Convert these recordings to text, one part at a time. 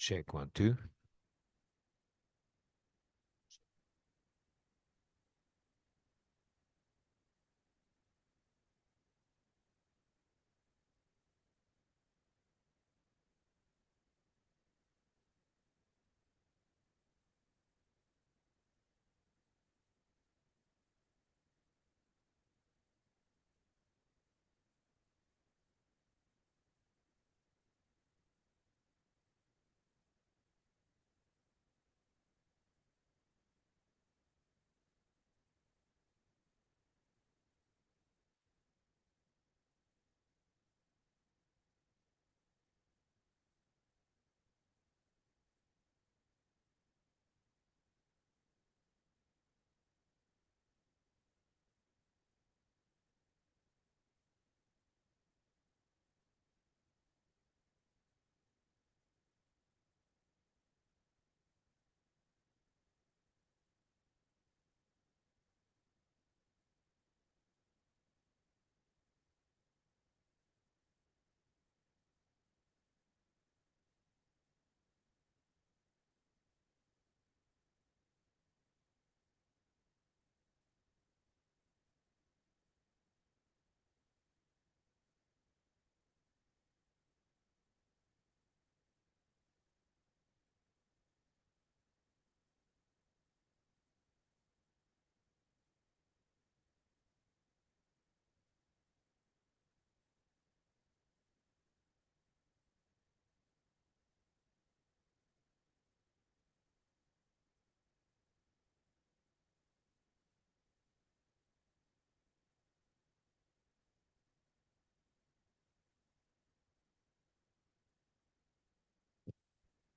Check 1, 2.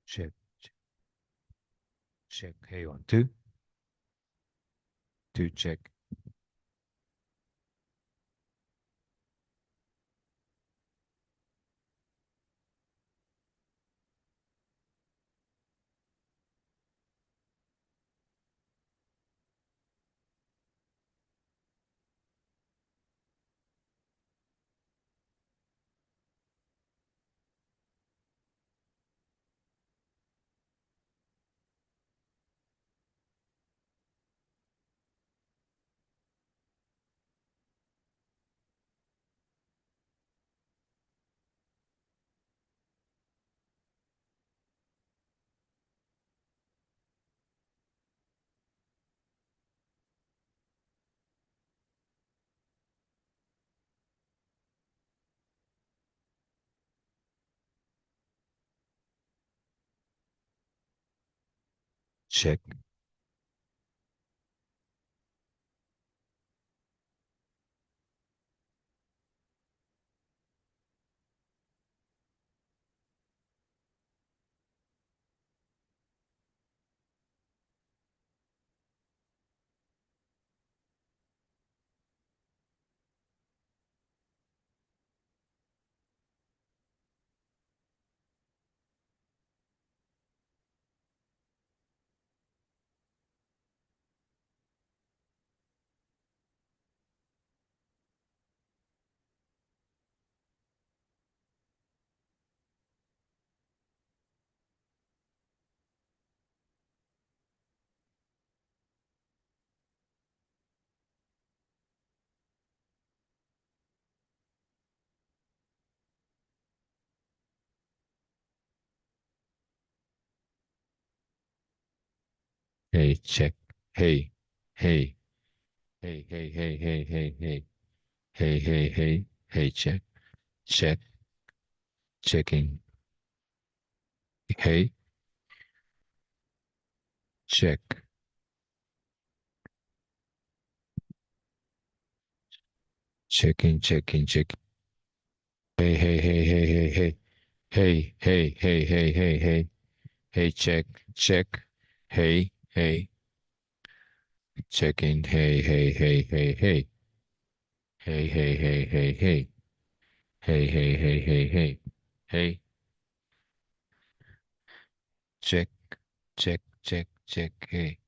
Check, check. Hey, 1, 2. 2, check. Check. Hey, check. Hey, hey, hey, hey, hey, hey, hey, hey, hey, hey, hey, hey, check, check, checking. Hey, check, checking, checking, checking. Hey, hey, hey, hey, hey, hey, hey, hey, hey, hey, hey, hey, hey, check, check. Hey, hey, checking. Hey, hey, hey, hey, hey, hey, hey, hey, hey, hey, hey, hey, hey, hey, hey, hey, check, check, check, check. Hey.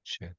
check.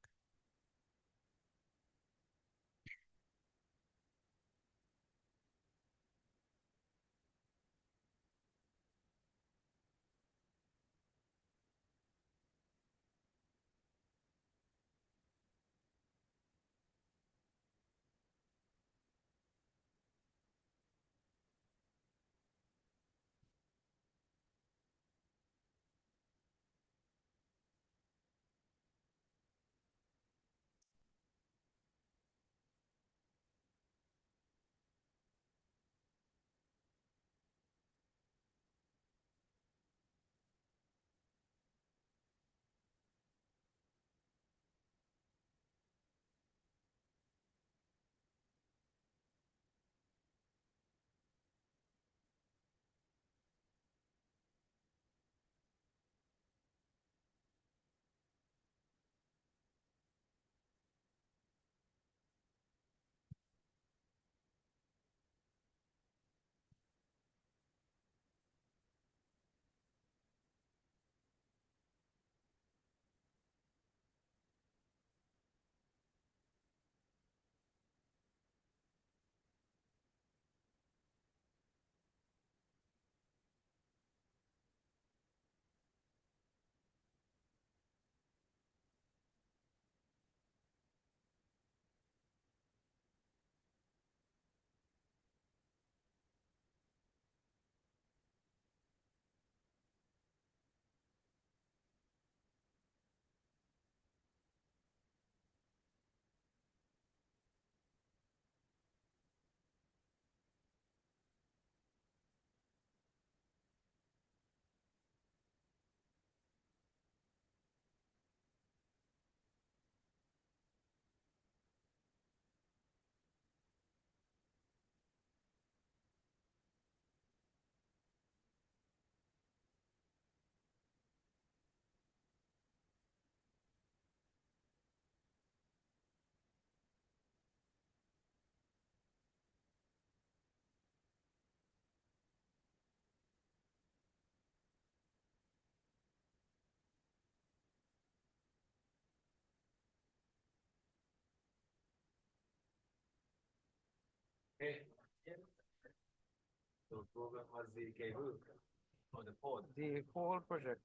The whole project.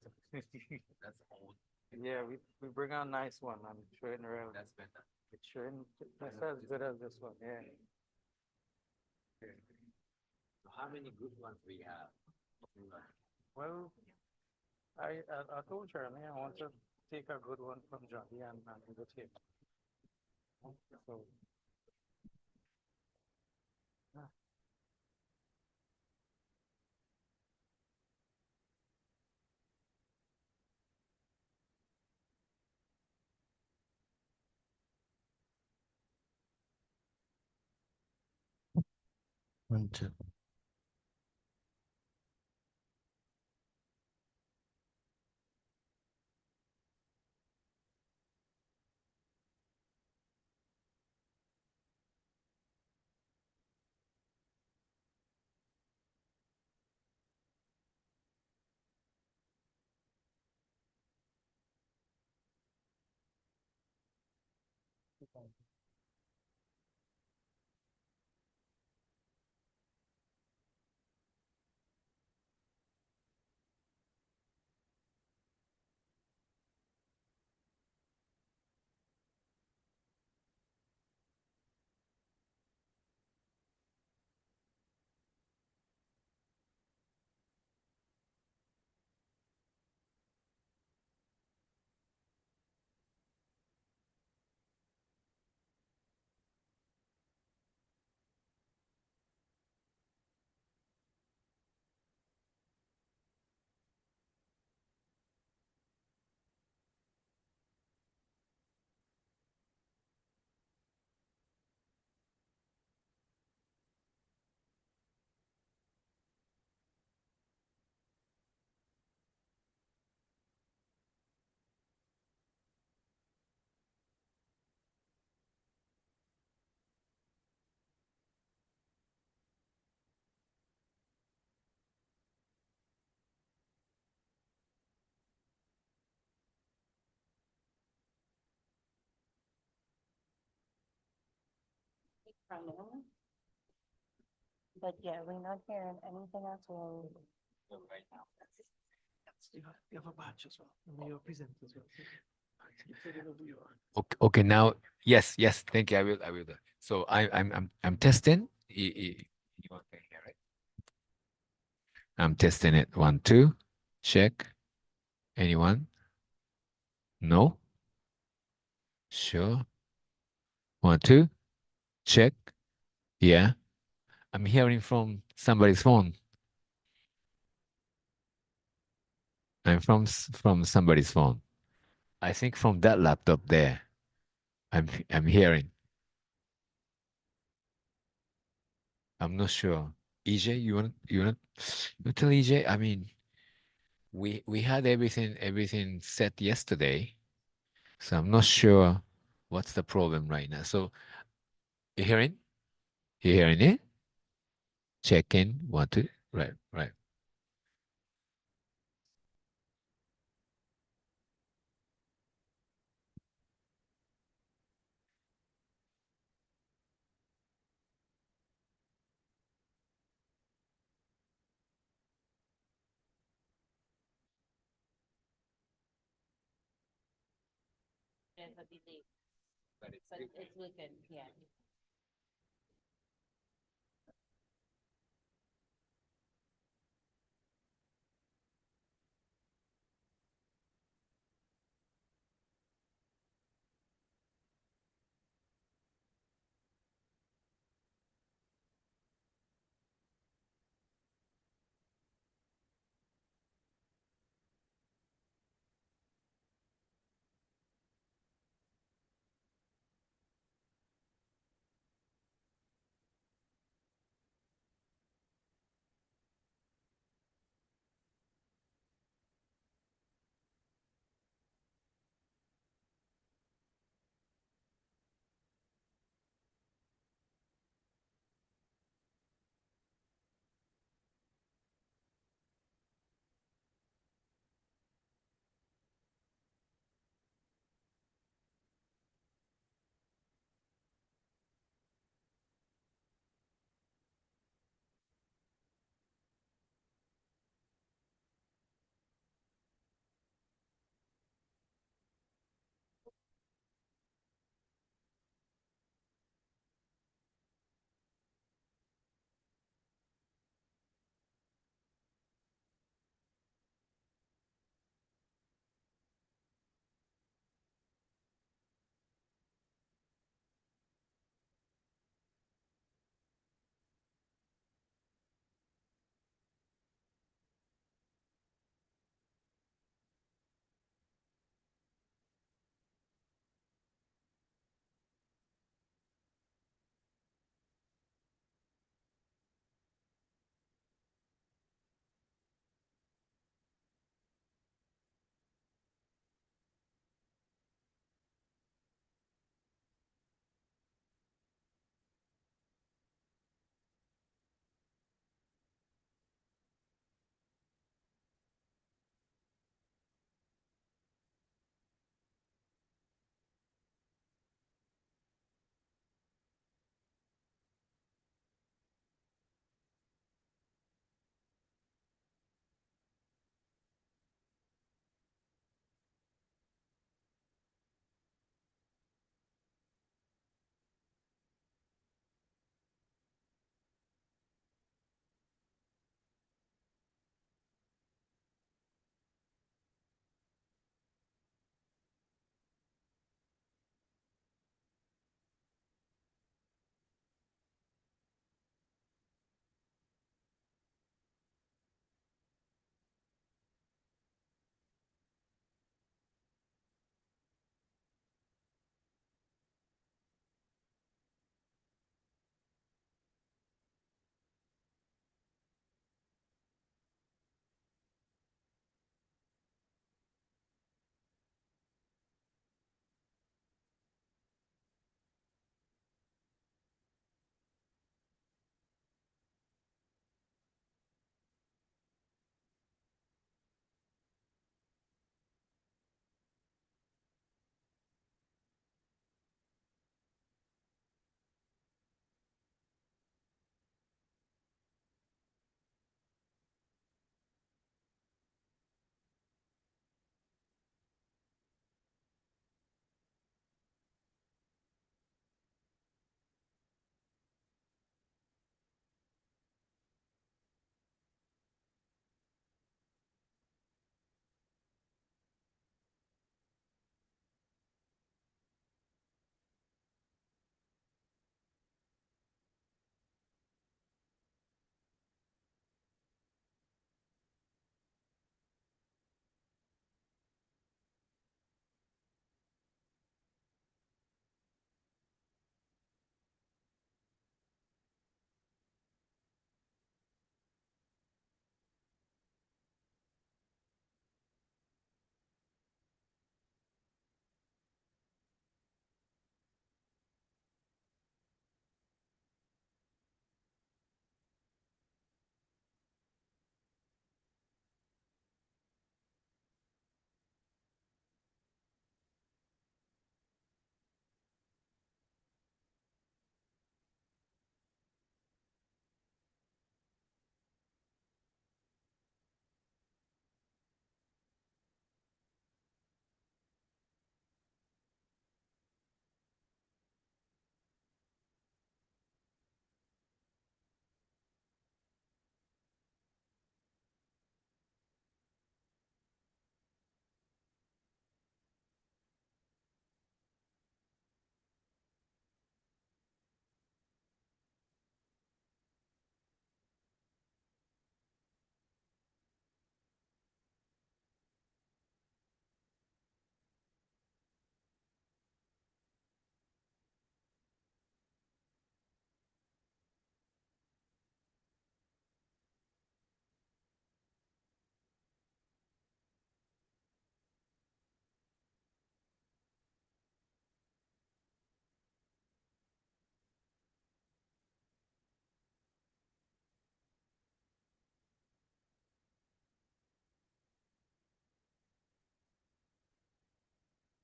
Yeah, we bring a nice one and train real. We train that's as good as this one. Yeah. Well, I told Jeremy I want to take a good one from Johnny and give it to him. So yeah. One, two. Primarily. But yeah, we're not hearing anything at all. You have a badge as well. And you're present as well. You put it over your. Okay, okay, now, yes, yes, thank you. I will. So I'm testing. You can hear it. I'm testing it. One, two, check. Anyone? No? Sure. One, two, check. Yeah. I'm hearing from somebody's phone. I'm from somebody's phone. I think from that laptop there. I'm hearing. I'm not sure. EJ, you tell EJ? I mean, we had everything set yesterday, so I'm not sure what's the problem right now. So you hearing? You hearing it? Check in. One, two. Right, right. There's a delay, but it's within, yeah.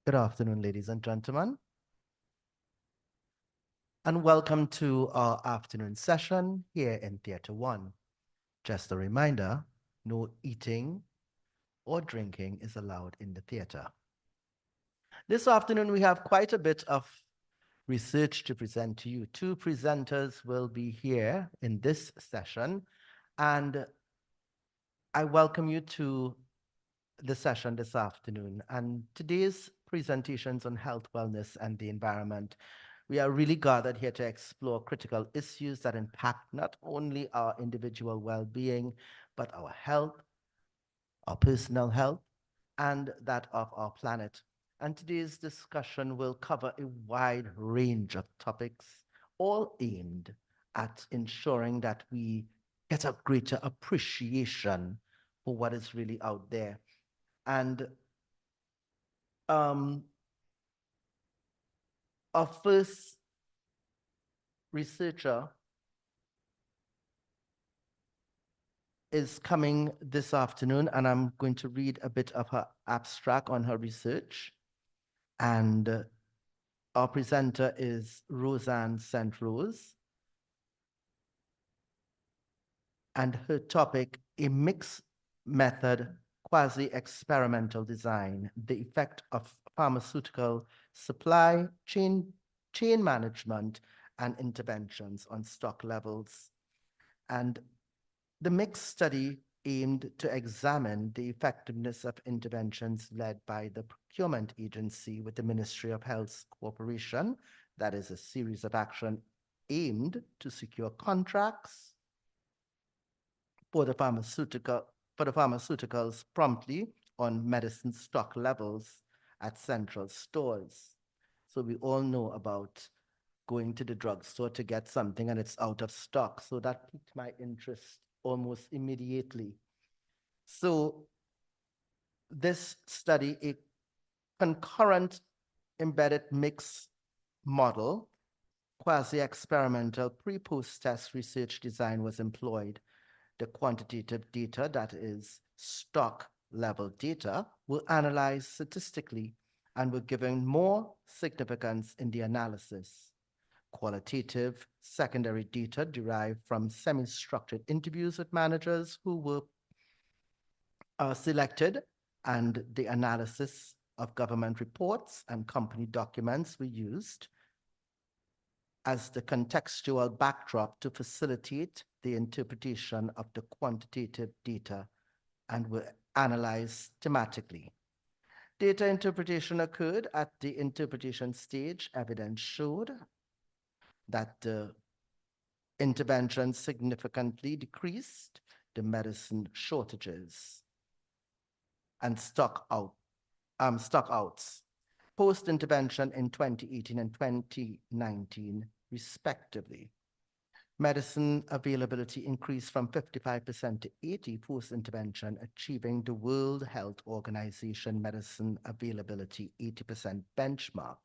Good afternoon, ladies and gentlemen, and welcome to our afternoon session here in Theatre 1. Just a reminder, no eating or drinking is allowed in the theatre. This afternoon, we have quite a bit of research to present to you. Two presenters will be here in this session, and I welcome you to the session this afternoon. And today's presentations on health, wellness, and the environment. We are really gathered here to explore critical issues that impact not only our individual well-being, but our health, our personal health, and that of our planet. And today's discussion will cover a wide range of topics, all aimed at ensuring that we get a greater appreciation for what is really out there. And our first researcher is coming this afternoon, and I'm going to read a bit of her abstract on her research. And our presenter is Roseanne St. Rose, and her topic, a mixed method quasi-experimental design, the effect of pharmaceutical supply chain management and interventions on stock levels. And the mixed study aimed to examine the effectiveness of interventions led by the procurement agency with the Ministry of Health's cooperation. That is a series of action aimed to secure contracts for the pharmaceuticals promptly on medicine stock levels at central stores. So we all know about going to the drugstore to get something and it's out of stock. So that piqued my interest almost immediately. So this study, a concurrent embedded mix model, quasi-experimental pre-post test research design was employed. The quantitative data, that is stock level data, were analyzed statistically and were given more significance in the analysis. Qualitative secondary data derived from semi-structured interviews with managers who were selected, and the analysis of government reports and company documents were used as the contextual backdrop to facilitate the interpretation of the quantitative data and were analyzed thematically. Data interpretation occurred at the interpretation stage. Evidence showed that the intervention significantly decreased the medicine shortages and stock outs post-intervention in 2018 and 2019, respectively. Medicine availability increased from 55% to 80% post-intervention, achieving the World Health Organization medicine availability 80% benchmark.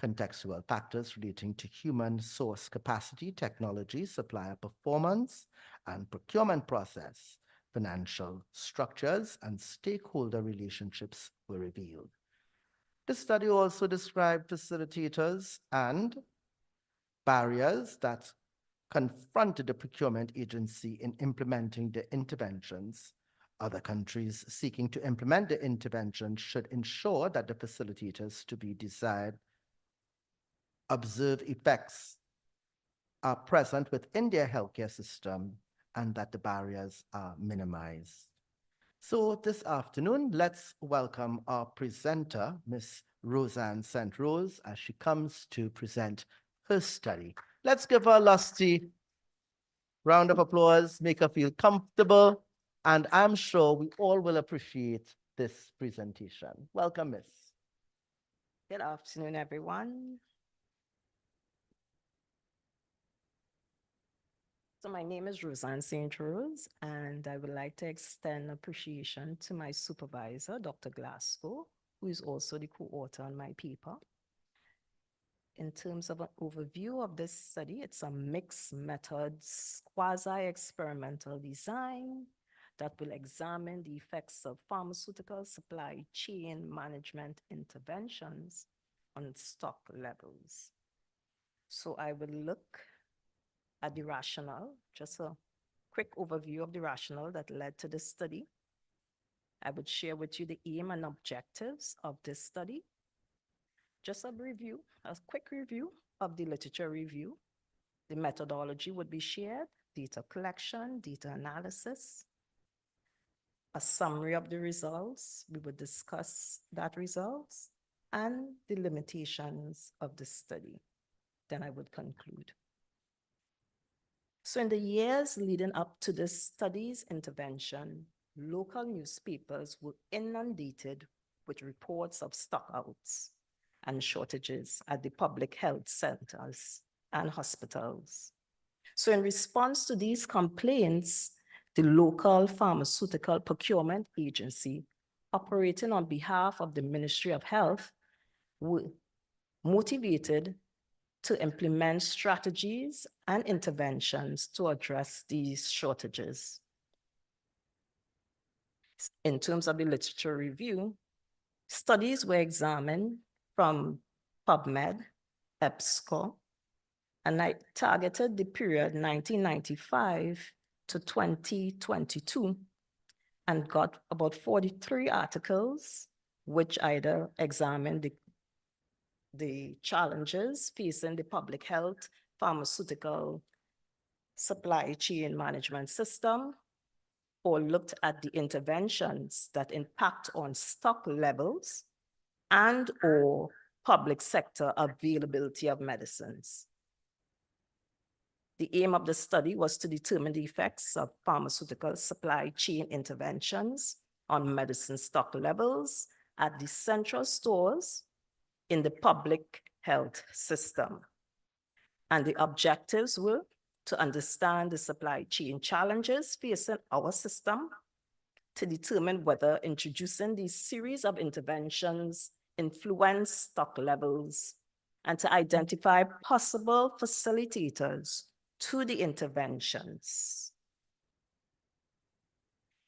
Contextual factors relating to human source capacity, technology, supplier performance, and procurement process, financial structures, and stakeholder relationships were revealed. The study also described facilitators and barriers that confronted the procurement agency in implementing the interventions. Other countries seeking to implement the intervention should ensure that the facilitators to be desired observed effects are present within their healthcare system and that the barriers are minimized. So this afternoon, let's welcome our presenter, Ms. Roseanne St. Rose, as she comes to present her study. Let's give her a lusty round of applause, make her feel comfortable, and I'm sure we all will appreciate this presentation. Welcome, Miss. Good afternoon, everyone. So my name is Roseanne St. Rose, and I would like to extend appreciation to my supervisor, Dr. Glasgow, who is also the co-author on my paper. In terms of an overview of this study, it's a mixed methods, quasi-experimental design that will examine the effects of pharmaceutical supply chain management interventions on stock levels. So I will look at the rationale, just a quick overview of the rationale that led to this study. I would share with you the aim and objectives of this study. Just a review, a quick review of the literature review. The methodology would be shared, data collection, data analysis, a summary of the results. We would discuss that results and the limitations of the study. Then I would conclude. So in the years leading up to this study's intervention, local newspapers were inundated with reports of stockouts and shortages at the public health centers and hospitals. So in response to these complaints, the local pharmaceutical procurement agency operating on behalf of the Ministry of Health were motivated to implement strategies and interventions to address these shortages. In terms of the literature review, studies were examined from PubMed, EBSCO, and I targeted the period 1995 to 2022 and got about 43 articles, which either examined the challenges facing the public health pharmaceutical supply chain management system, or looked at the interventions that impact on stock levels and or public sector availability of medicines. The aim of the study was to determine the effects of pharmaceutical supply chain interventions on medicine stock levels at the central stores in the public health system. And the objectives were to understand the supply chain challenges facing our system, to determine whether introducing these series of interventions influence stock levels, and to identify possible facilitators to the interventions.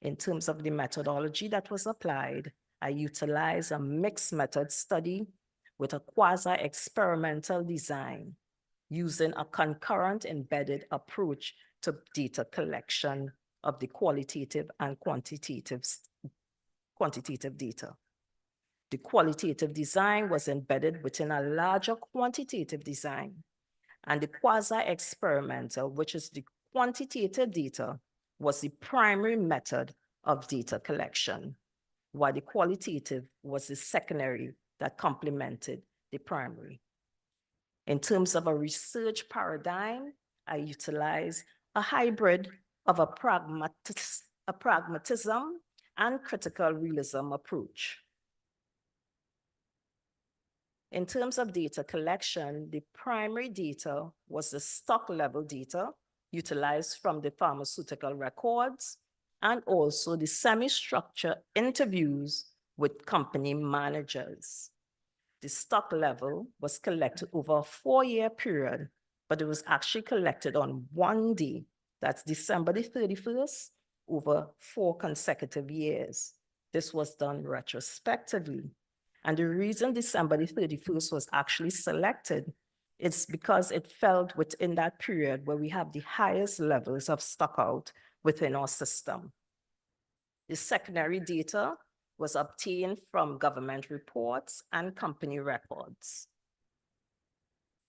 In terms of the methodology that was applied, I utilized a mixed method study with a quasi-experimental design using a concurrent embedded approach to data collection of the qualitative and quantitative data. The qualitative design was embedded within a larger quantitative design, and the quasi-experimental, which is the quantitative data, was the primary method of data collection, while the qualitative was the secondary that complemented the primary. In terms of a research paradigm, I utilize a hybrid of a pragmatism and critical realism approach. In terms of data collection, the primary data was the stock level data utilized from the pharmaceutical records and also the semi-structured interviews with company managers. The stock level was collected over a 4-year period, but it was actually collected on one day, that's December the 31st, over 4 consecutive years. This was done retrospectively. And the reason December the 31st was actually selected is because it fell within that period where we have the highest levels of stock out within our system. The secondary data was obtained from government reports and company records.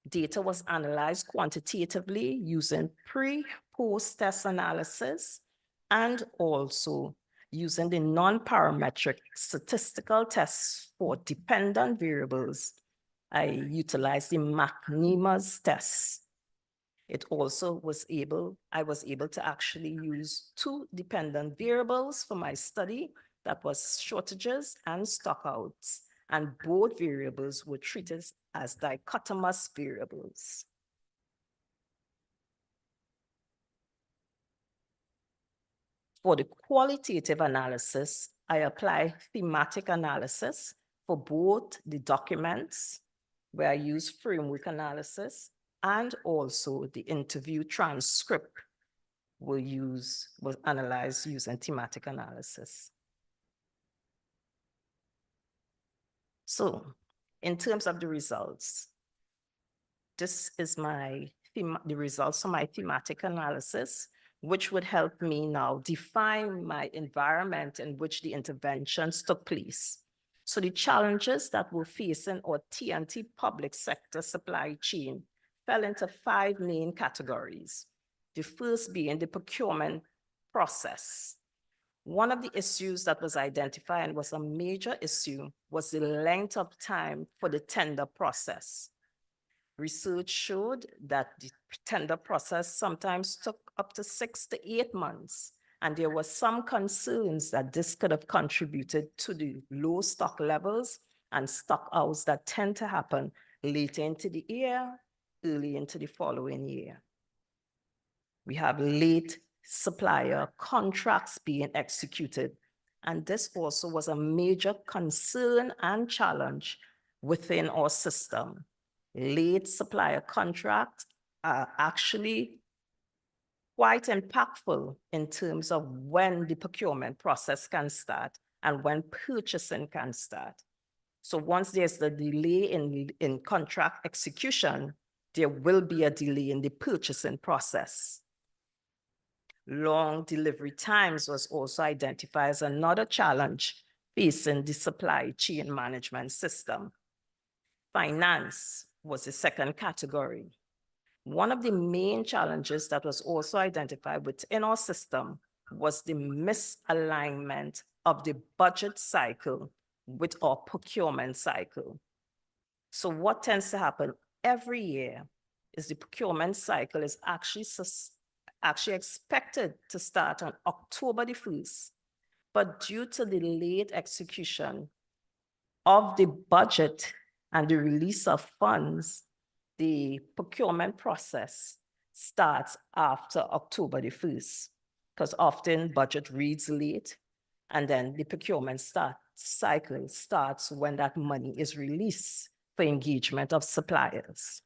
Data was analyzed quantitatively using pre-post-test analysis and also using the non-parametric statistical tests for dependent variables. I utilized the McNemar's test. I was able to actually use 2 dependent variables for my study, that was shortages and stockouts, and both variables were treated as dichotomous variables. For the qualitative analysis, I apply thematic analysis for both the documents, where I use framework analysis, and also the interview transcript, was analyzed using thematic analysis. So in terms of the results, this is the results of my thematic analysis, which would help me now define my environment in which the interventions took place. So the challenges that we're facing our TNT public sector supply chain fell into 5 main categories. The first being the procurement process. One of the issues that was identified and was a major issue was the length of time for the tender process. Research showed that the tender process sometimes took up to 6 to 8 months, and there were some concerns that this could have contributed to the low stock levels and stock outs that tend to happen later into the year, early into the following year. We have late supplier contracts being executed, and this also was a major concern and challenge within our system. Late supplier contracts are actually quite impactful in terms of when the procurement process can start and when purchasing can start. So once there's the delay in contract execution, there will be a delay in the purchasing process. Long delivery times was also identified as another challenge facing the supply chain management system. Finance was the second category. One of the main challenges that was also identified within our system was the misalignment of the budget cycle with our procurement cycle. So what tends to happen every year is the procurement cycle is actually expected to start on October the 1st, but due to the late execution of the budget and the release of funds, the procurement process starts after October the 1st, because often budget reads late, and then the procurement cycle starts when that money is released for engagement of suppliers.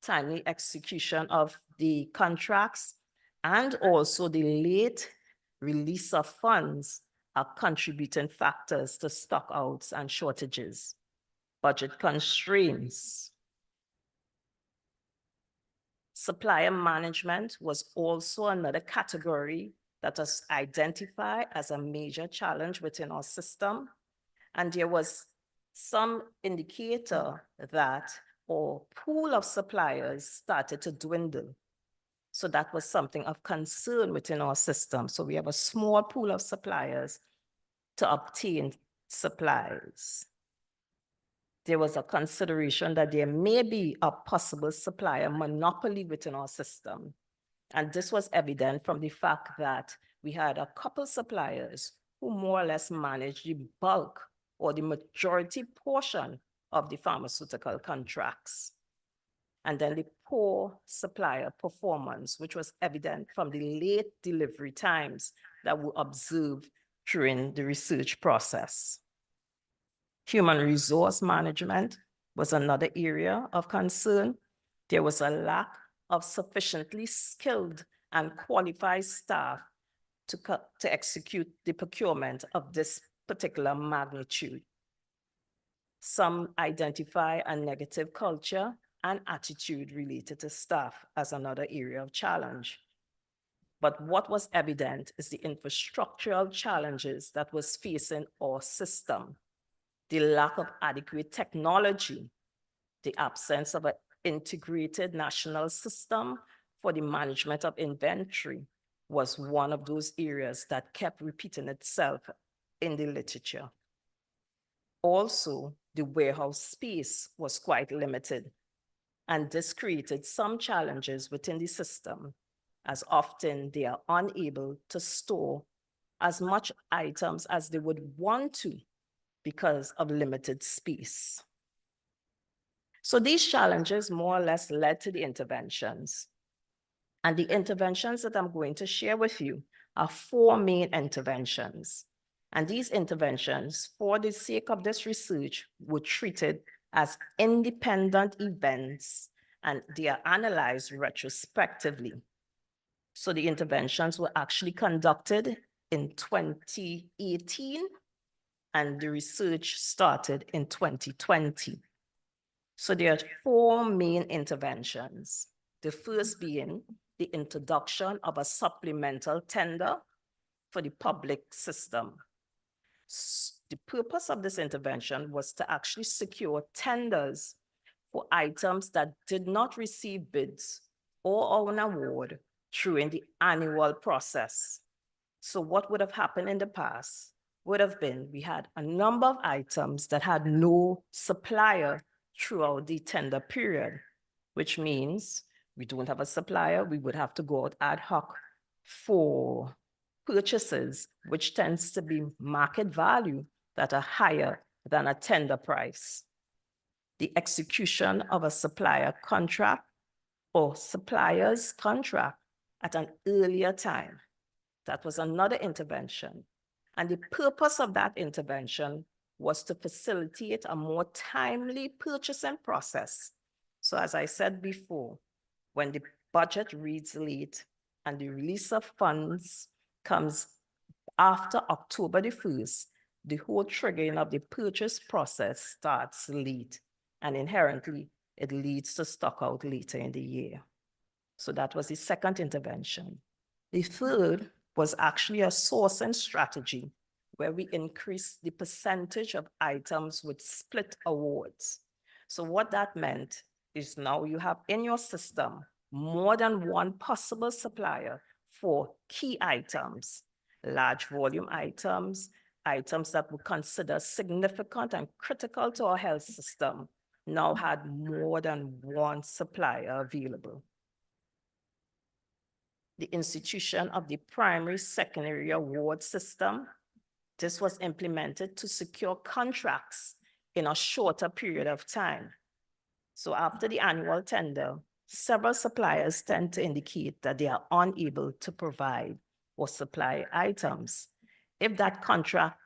Timely execution of the contracts and also the late release of funds are contributing factors to stock outs and shortages. Budget constraints. Supplier management was also another category that was identified as a major challenge within our system. And there was some indicator that our pool of suppliers started to dwindle. So that was something of concern within our system. So we have a small pool of suppliers to obtain supplies. There was a consideration that there may be a possible supplier monopoly within our system. And this was evident from the fact that we had a couple suppliers who more or less managed the bulk or the majority portion of the pharmaceutical contracts. And then the poor supplier performance, which was evident from the late delivery times that were observed during the research process. Human resource management was another area of concern. There was a lack of sufficiently skilled and qualified staff to execute the procurement of this particular magnitude. Some identify a negative culture and attitude related to staff as another area of challenge. But what was evident is the infrastructural challenges that was facing our system. The lack of adequate technology, the absence of an integrated national system for the management of inventory was one of those areas that kept repeating itself in the literature. Also, the warehouse space was quite limited, and this created some challenges within the system, as often they are unable to store as much items as they would want to because of limited space. So these challenges more or less led to the interventions. And the interventions that I'm going to share with you are 4 main interventions. And these interventions, for the sake of this research, were treated as independent events, and they are analyzed retrospectively. So the interventions were actually conducted in 2018, and the research started in 2020. So there are 4 main interventions. The first being the introduction of a supplemental tender for the public system. The purpose of this intervention was to actually secure tenders for items that did not receive bids or an award during the annual process. So what would have happened in the past would have been we had a number of items that had no supplier throughout the tender period, which means we don't have a supplier, we would have to go out ad hoc for purchases, which tends to be market value that are higher than a tender price. The execution of a supplier contract or supplier's contract at an earlier time. That was another intervention. And the purpose of that intervention was to facilitate a more timely purchasing process. So as I said before, when the budget reads late and the release of funds comes after October the 1st, the whole triggering of the purchase process starts late, and inherently it leads to stock out later in the year. So that was the second intervention. The third was actually a sourcing strategy where we increased the percentage of items with split awards. So what that meant is now you have in your system more than one possible supplier for key items, large volume items, items that we consider significant and critical to our health system, now had more than one supplier available. The institution of the primary secondary award system. This was implemented to secure contracts in a shorter period of time. So after the annual tender, several suppliers tend to indicate that they are unable to provide or supply items. If that contract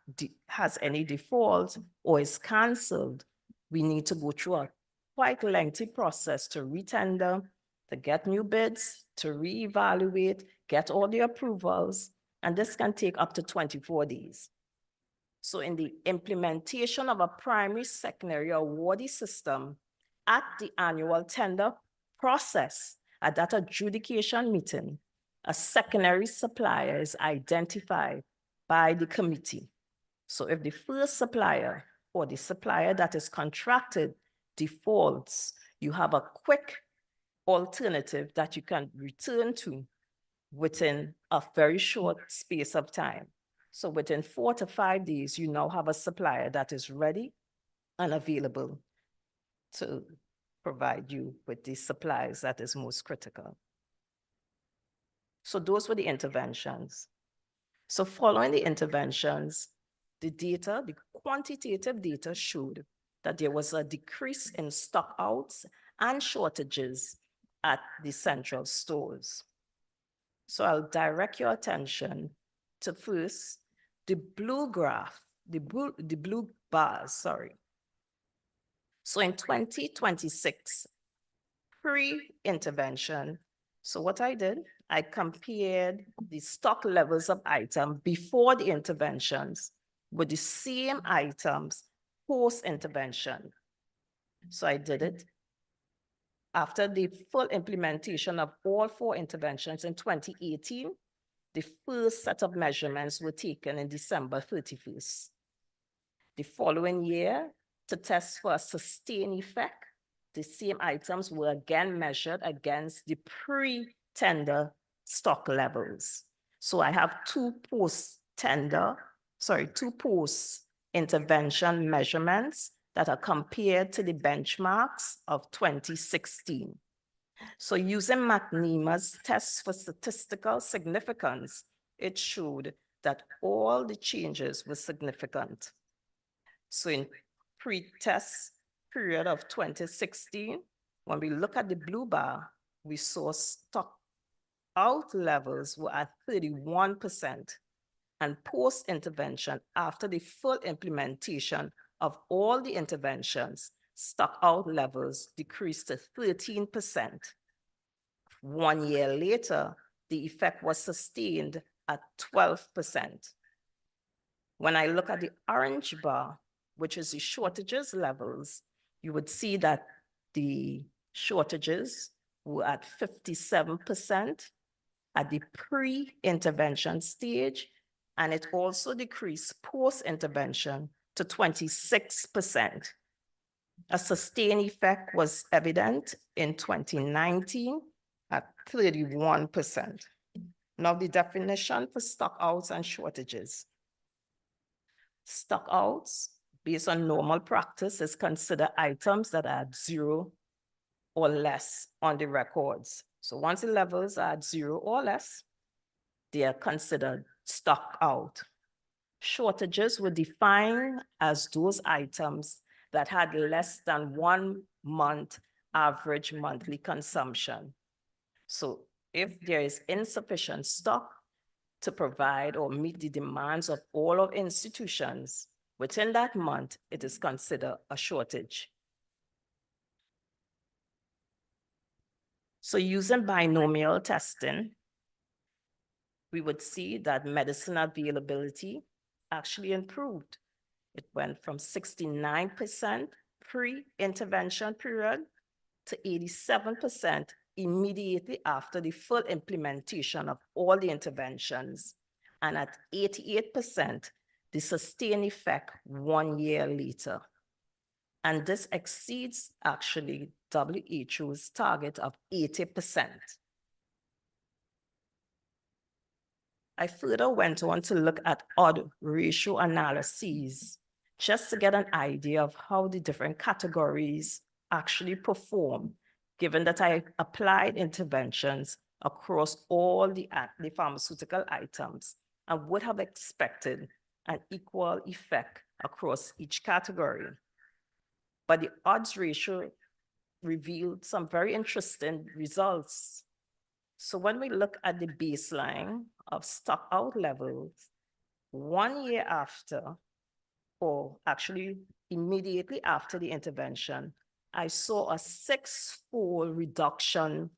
has any default or is canceled, we need to go through a quite lengthy process to retender, to get new bids, to reevaluate, get all the approvals, and this can take up to 24 days. So in the implementation of a primary secondary awardee system at the annual tender process, at that adjudication meeting, a secondary supplier is identified by the committee. So if the first supplier or the supplier that is contracted defaults, you have a quick alternative that you can return to within a very short space of time. So within 4 to 5 days, you now have a supplier that is ready and available to provide you with the supplies that is most critical. So those were the interventions. So following the interventions, the data, the quantitative data showed that there was a decrease in stock outs and shortages at the central stores. So I'll direct your attention to first the blue graph, the blue bars, sorry. So in 2026, pre-intervention, so what I did, I compared the stock levels of items before the interventions with the same items post-intervention. So I did it after the full implementation of all 4 interventions in 2018. The first set of measurements were taken in December 31st. The following year, to test for a sustained effect, the same items were again measured against the pre-tender stock levels. So I have 2 post-intervention measurements that are compared to the benchmarks of 2016. So using McNeema's test for statistical significance, it showed that all the changes were significant. So in pre-test period of 2016, when we look at the blue bar, we saw stock out levels were at 31%, and post-intervention, after the full implementation of all the interventions, stock out levels decreased to 13%. 1 year later, the effect was sustained at 12%. When I look at the orange bar, which is the shortages levels, you would see that the shortages were at 57% at the pre-intervention stage, and it also decreased post-intervention to 26%. A sustained effect was evident in 2019 at 31%. Now the definition for stockouts and shortages. Stockouts, based on normal practice, is considered items that are at 0 or less on the records. So once the levels are at 0 or less, they are considered stock out. Shortages were defined as those items that had less than 1 month average monthly consumption. So if there is insufficient stock to provide or meet the demands of all of institutions, within that month, it is considered a shortage. So using binomial testing, we would see that medicine availability actually improved. It went from 69% pre-intervention period to 87% immediately after the full implementation of all the interventions, and at 88%, the sustained effect 1 year later. And this exceeds actually WHO's target of 80%. I further went on to look at odd ratio analyses, just to get an idea of how the different categories actually perform, given that I applied interventions across all the pharmaceutical items and would have expected an equal effect across each category. But the odds ratio revealed some very interesting results. So when we look at the baseline of stock out levels, 1 year after, or actually immediately after the intervention, I saw a 6-fold reduction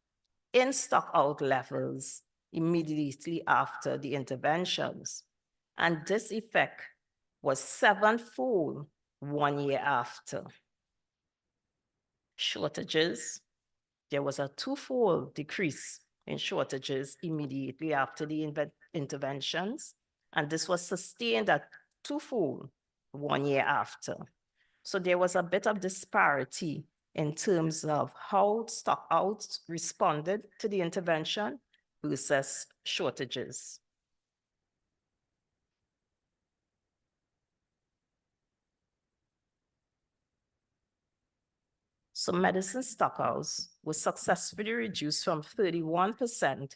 in stock out levels immediately after the interventions. And this effect was 7-fold 1 year after. Shortages, there was a 2-fold decrease in shortages immediately after the interventions, and this was sustained at 2-fold 1 year after. So there was a bit of disparity in terms of how stock outs responded to the intervention versus shortages. So medicine stockouts was successfully reduced from 31%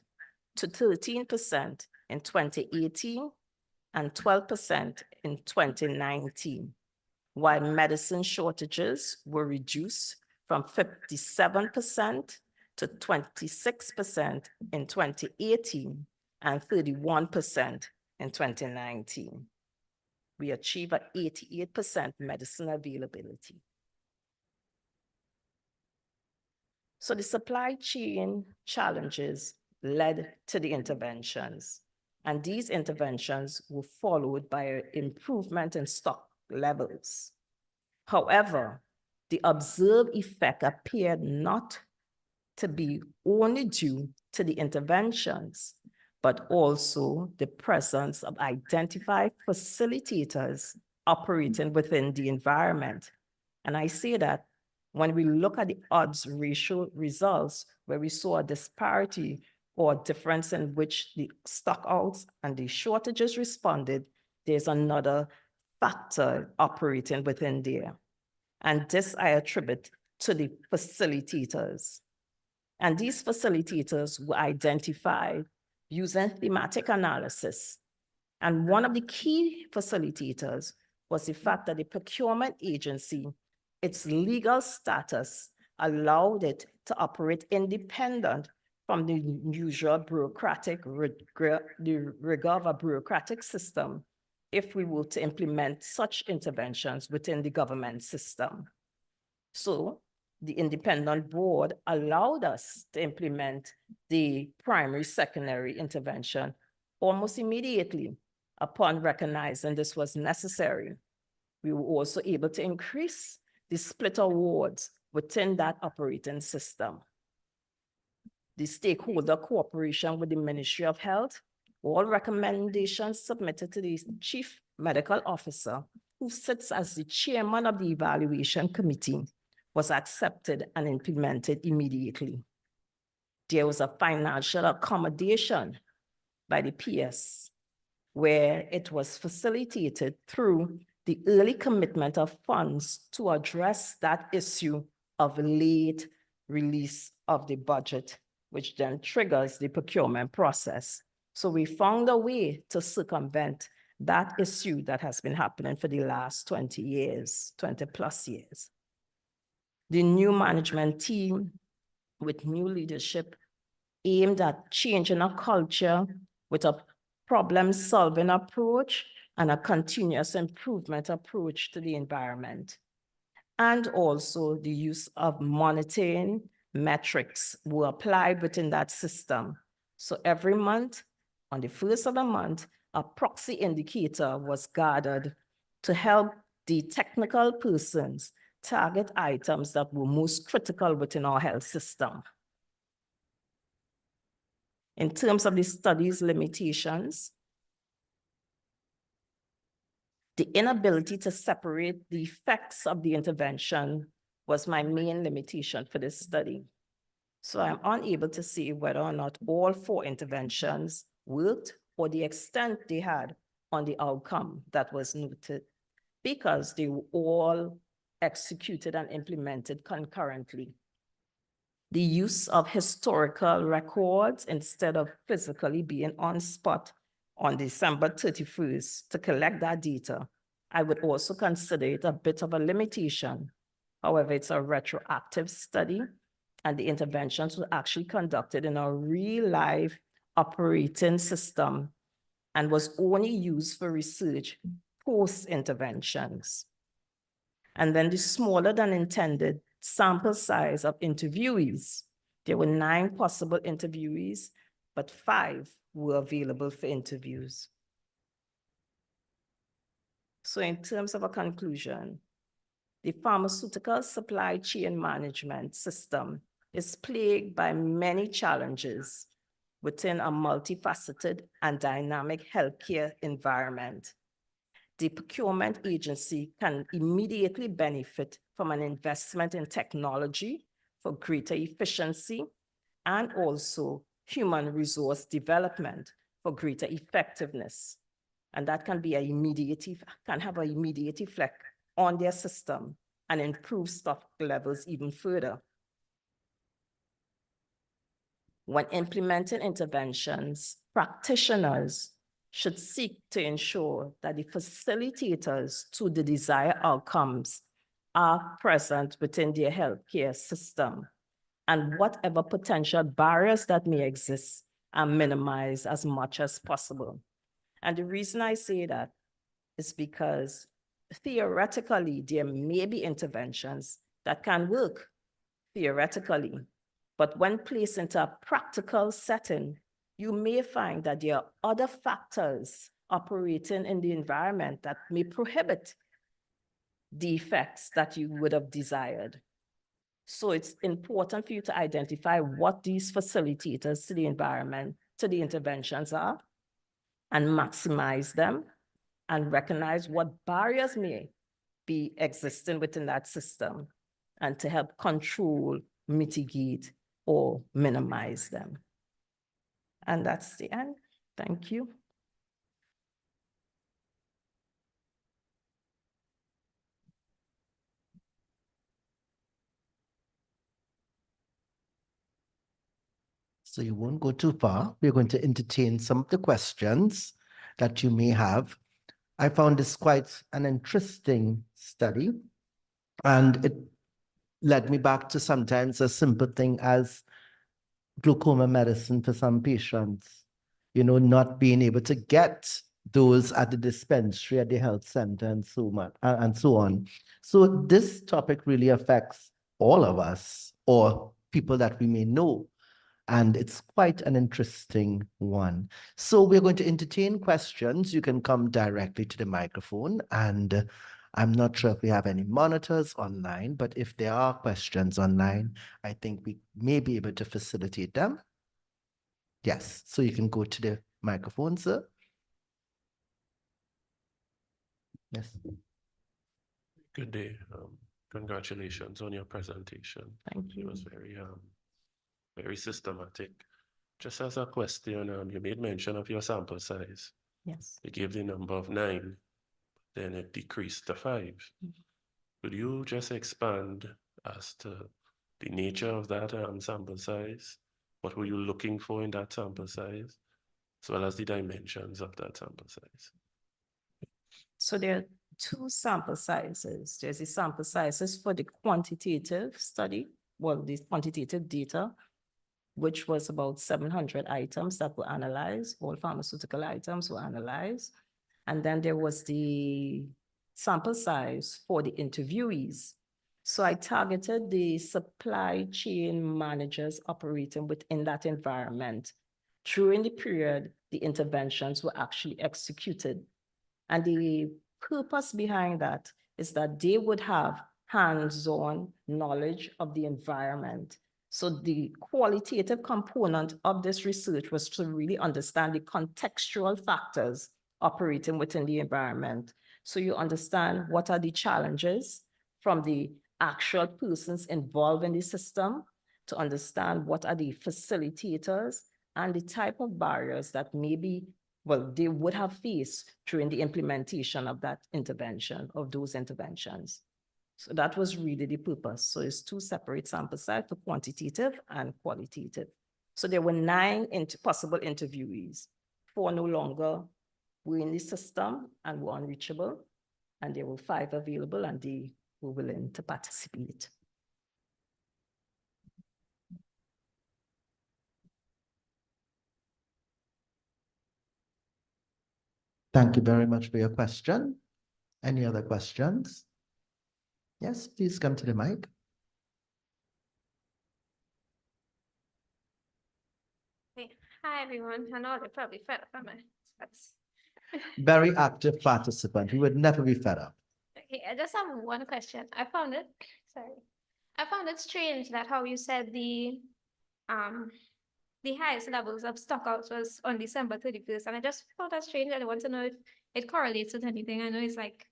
to 13% in 2018 and 12% in 2019, while medicine shortages were reduced from 57% to 26% in 2018 and 31% in 2019. We achieved an 88% medicine availability. So the supply chain challenges led to the interventions, and these interventions were followed by an improvement in stock levels. However, the observed effect appeared not to be only due to the interventions, but also the presence of identified facilitators operating within the environment. And I say that when we look at the odds ratio results, where we saw a disparity or difference in which the stockouts and the shortages responded, there's another factor operating within there. And this I attribute to the facilitators. And these facilitators were identified using thematic analysis. And one of the key facilitators was the fact that the procurement agency, its legal status allowed it to operate independent from the usual bureaucratic, the rigor of a bureaucratic system if we were to implement such interventions within the government system. So the independent board allowed us to implement the primary secondary intervention almost immediately upon recognizing this was necessary. We were also able to increase the split awards within that operating system. The stakeholder cooperation with the Ministry of Health, all recommendations submitted to the Chief Medical Officer, who sits as the chairman of the evaluation committee, was accepted and implemented immediately. There was a financial accommodation by the PS, where it was facilitated through the early commitment of funds to address that issue of late release of the budget, which then triggers the procurement process. So we found a way to circumvent that issue that has been happening for the last 20 years, 20 plus years. The new management team with new leadership aimed at changing a culture with a problem-solving approach and a continuous improvement approach to the environment. And also the use of monitoring metrics were applied within that system. So every month, on the first of the month, a proxy indicator was gathered to help the technical persons target items that were most critical within our health system. In terms of the study's limitations, the inability to separate the effects of the intervention was my main limitation for this study. So I'm unable to see whether or not all 4 interventions worked or the extent they had on the outcome that was noted, because they were all executed and implemented concurrently. The use of historical records instead of physically being on spot on December 31st to collect that data, I would also consider it a bit of a limitation. However, it's a retroactive study, and the interventions were actually conducted in a real life operating system and was only used for research post-interventions. And then the smaller than intended sample size of interviewees. There were 9 possible interviewees, but 5 were available for interviews. So in terms of a conclusion, the pharmaceutical supply chain management system is plagued by many challenges within a multifaceted and dynamic healthcare environment. The procurement agency can immediately benefit from an investment in technology for greater efficiency and also human resource development for greater effectiveness. And that can be can have an immediate effect on their system and improve stock levels even further. When implementing interventions, practitioners should seek to ensure that the facilitators to the desired outcomes are present within their healthcare system, and whatever potential barriers that may exist are minimized as much as possible. And the reason I say that is because theoretically, there may be interventions that can work theoretically, but when placed into a practical setting, you may find that there are other factors operating in the environment that may prohibit the effects that you would have desired. So it's important for you to identify what these facilitators to the environment, to the interventions are, and maximize them, and recognize what barriers may be existing within that system, and to help control, mitigate, or minimize them. And that's the end. Thank you. So you won't go too far. We're going to entertain some of the questions that you may have. I found this quite an interesting study, and it led me back to sometimes a simple thing as glaucoma medicine for some patients, not being able to get those at the dispensary, at the health center, and so on. So this topic really affects all of us or people that we may know. And it's quite an interesting one. So we're going to entertain questions. You can come directly to the microphone, and I'm not sure if we have any monitors online, but if there are questions online, I think we may be able to facilitate them. Yes, so you can go to the microphone, sir. Yes. Good day. Congratulations on your presentation. Thank It you. was very systematic. Just as a question, you made mention of your sample size. Yes. You gave the number of 9, then it decreased to 5. Could you just expand as to the nature of that sample size? What were you looking for in that sample size, as well as the dimensions of that sample size? So there are two sample sizes. There's the sample sizes for the quantitative study, well, the quantitative data, which was about 700 items that were analyzed, all pharmaceutical items were analyzed. And then there was the sample size for the interviewees. So I targeted the supply chain managers operating within that environment. During the period, the interventions were actually executed. And the purpose behind that is that they would have hands-on knowledge of the environment. So the qualitative component of this research was to really understand the contextual factors operating within the environment. So you understand what are the challenges from the actual persons involved in the system, to understand what are the facilitators and the type of barriers that maybe, well, they would have faced during the implementation of that intervention, of those interventions. So that was really the purpose. So it's two separate sample sites for quantitative and qualitative. So there were 9 possible interviewees. 4 no longer were in the system and were unreachable. And there were 5 available and they were willing to participate. Thank you very much for your question. Any other questions? Yes, please come to the mic. Hi, everyone. I know they're probably fed up from it. That's Very active participant. We would never be fed up. okay. I just have one question. I found it strange that how you said the highest levels of stockouts was on December 31st. And I just found that strange. And I want to know if it correlates with anything. I know it's like,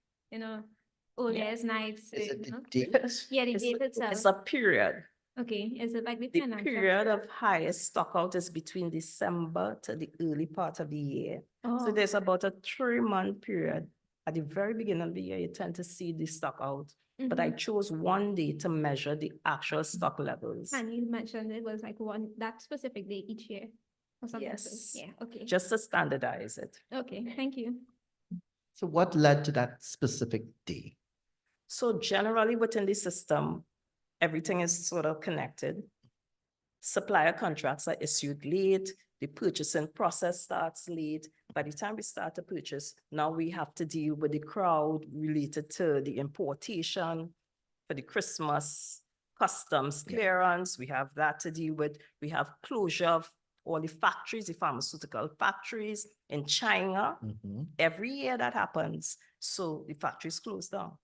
earliest nights. Is it the know? date? Yeah, the It's date a- itself. It's a period. Okay. Is it like the The financial? period of highest stockout is between December to the early part of the year. So Oh. there's about a 3-month period. At the very beginning of the year, you tend to see the stock out. But I chose one day to measure the actual stock levels. And you mentioned it was like that specific day each year or something. So, Yes. yeah. Okay. Just to standardize it. Okay. Thank you. So what led to that specific day? So generally within the system, everything is sort of connected. Supplier contracts are issued late. The purchasing process starts late. By the time we start to purchase, now we have to deal with the crowd related to the importation for the Christmas customs clearance. We have that to deal with. We have closure of all the factories, the pharmaceutical factories in China. Every year that happens. So the factories close down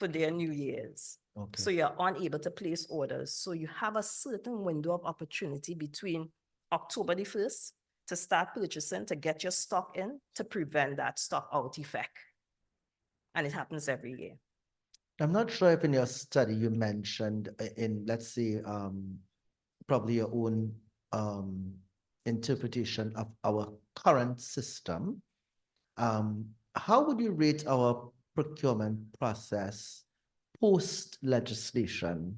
for their New Year's. Okay. So you're unable to place orders. So you have a certain window of opportunity between October the 1st to start purchasing, to get your stock in, to prevent that stock out effect. And it happens every year. I'm not sure if in your study you mentioned in, let's say, probably your own interpretation of our current system. How would you rate our procurement process post legislation,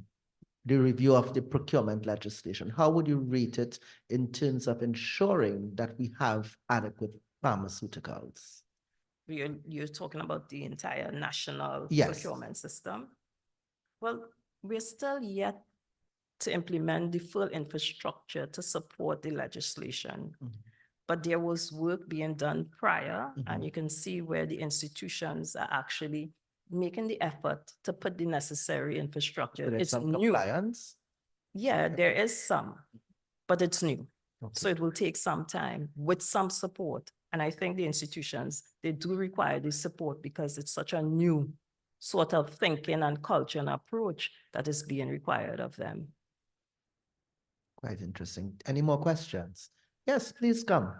the review of the procurement legislation? How would you rate it in terms of ensuring that we have adequate pharmaceuticals? You're talking about the entire national Yes. procurement system? Well, we're still yet to implement the full infrastructure to support the legislation. But there was work being done prior, and you can see where the institutions are actually making the effort to put the necessary infrastructure. So there's It's some new. compliance. Yeah, there is some, but it's new. Okay. So it will take some time with some support. And I think the institutions, they do require this support because it's such a new sort of thinking and culture and approach that is being required of them. Quite interesting. Any more questions? Yes, please come.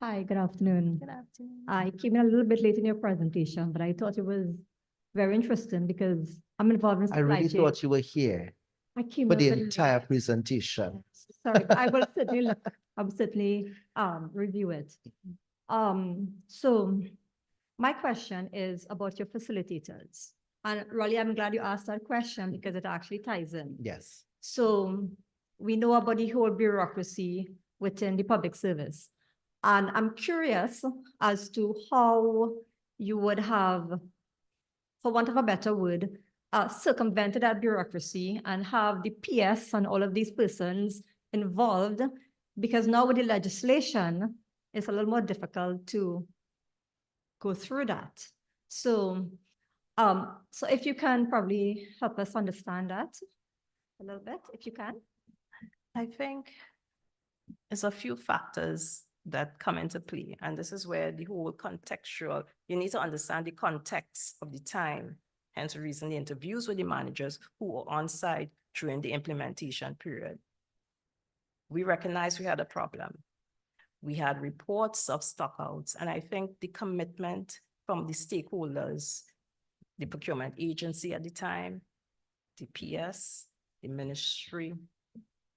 Hi, good afternoon. Good afternoon. I came in a little bit late in your presentation, but I thought it was very interesting because I'm involved in I supply really chain. thought you were here I came for a the little bit entire late. presentation. Sorry, but I will certainly look, I will certainly review it. So my question is about your facilitators. And really, I'm glad you asked that question because it actually ties in. Yes. So we know about the whole bureaucracy within the public service. And I'm curious as to how you would have, for want of a better word, circumvented that bureaucracy and have the PS and all of these persons involved, because now with the legislation, it's a little more difficult to go through that. So, so if you can probably help us understand that a little bit, if you can. I think there's a few factors that come into play, and this is where the whole contextual, you need to understand the context of the time, hence the reason the interviews with the managers who were on site during the implementation period. We recognized we had a problem. We had reports of stockouts, and I think the commitment from the stakeholders, the procurement agency at the time, the PS, the ministry,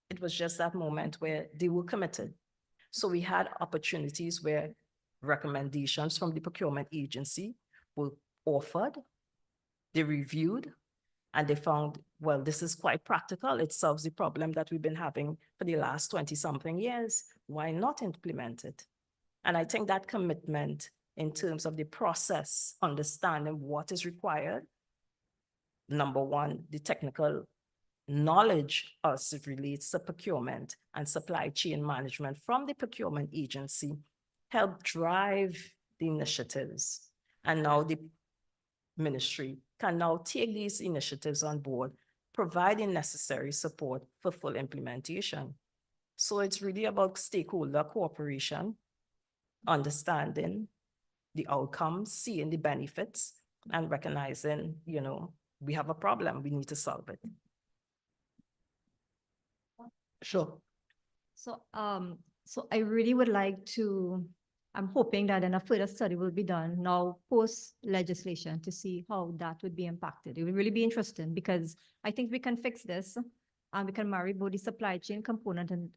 it was just that moment where they were committed. So we had opportunities where recommendations from the procurement agency were offered, they reviewed, and they found, well, this is quite practical. It solves the problem that we've been having for the last 20-something years. Why not implement it? And I think that commitment in terms of the process, understanding what is required, number one, the technical knowledge as it relates to procurement and supply chain management from the procurement agency help drive the initiatives. And now the ministry can now take these initiatives on board, providing necessary support for full implementation. So it's really about stakeholder cooperation, understanding the outcomes, seeing the benefits, and recognizing, you know, we have a problem, we need to solve it. Sure. So, so I really would like to, I'm hoping that then a further study will be done now post legislation to see how that would be impacted. It would really be interesting because I think we can fix this and we can marry both the supply chain component and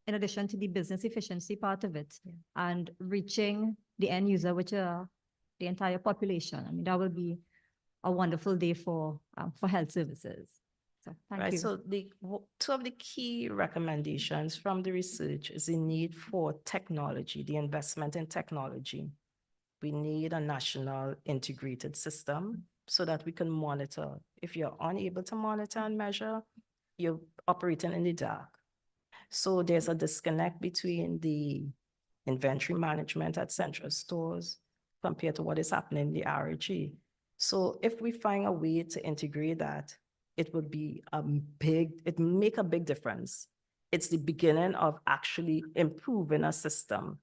in addition to the business efficiency part of it and reaching the end user, which are the entire population. I mean, that would be a wonderful day for health services. So thank Right, you. so two of the key recommendations from the research is the need for technology, the investment in technology. We need a national integrated system so that we can monitor. If you're unable to monitor and measure, you're operating in the dark. So there's a disconnect between the inventory management at central stores compared to what is happening in the RG. So if we find a way to integrate that, it would be it make a big difference. It's the beginning of actually improving a system,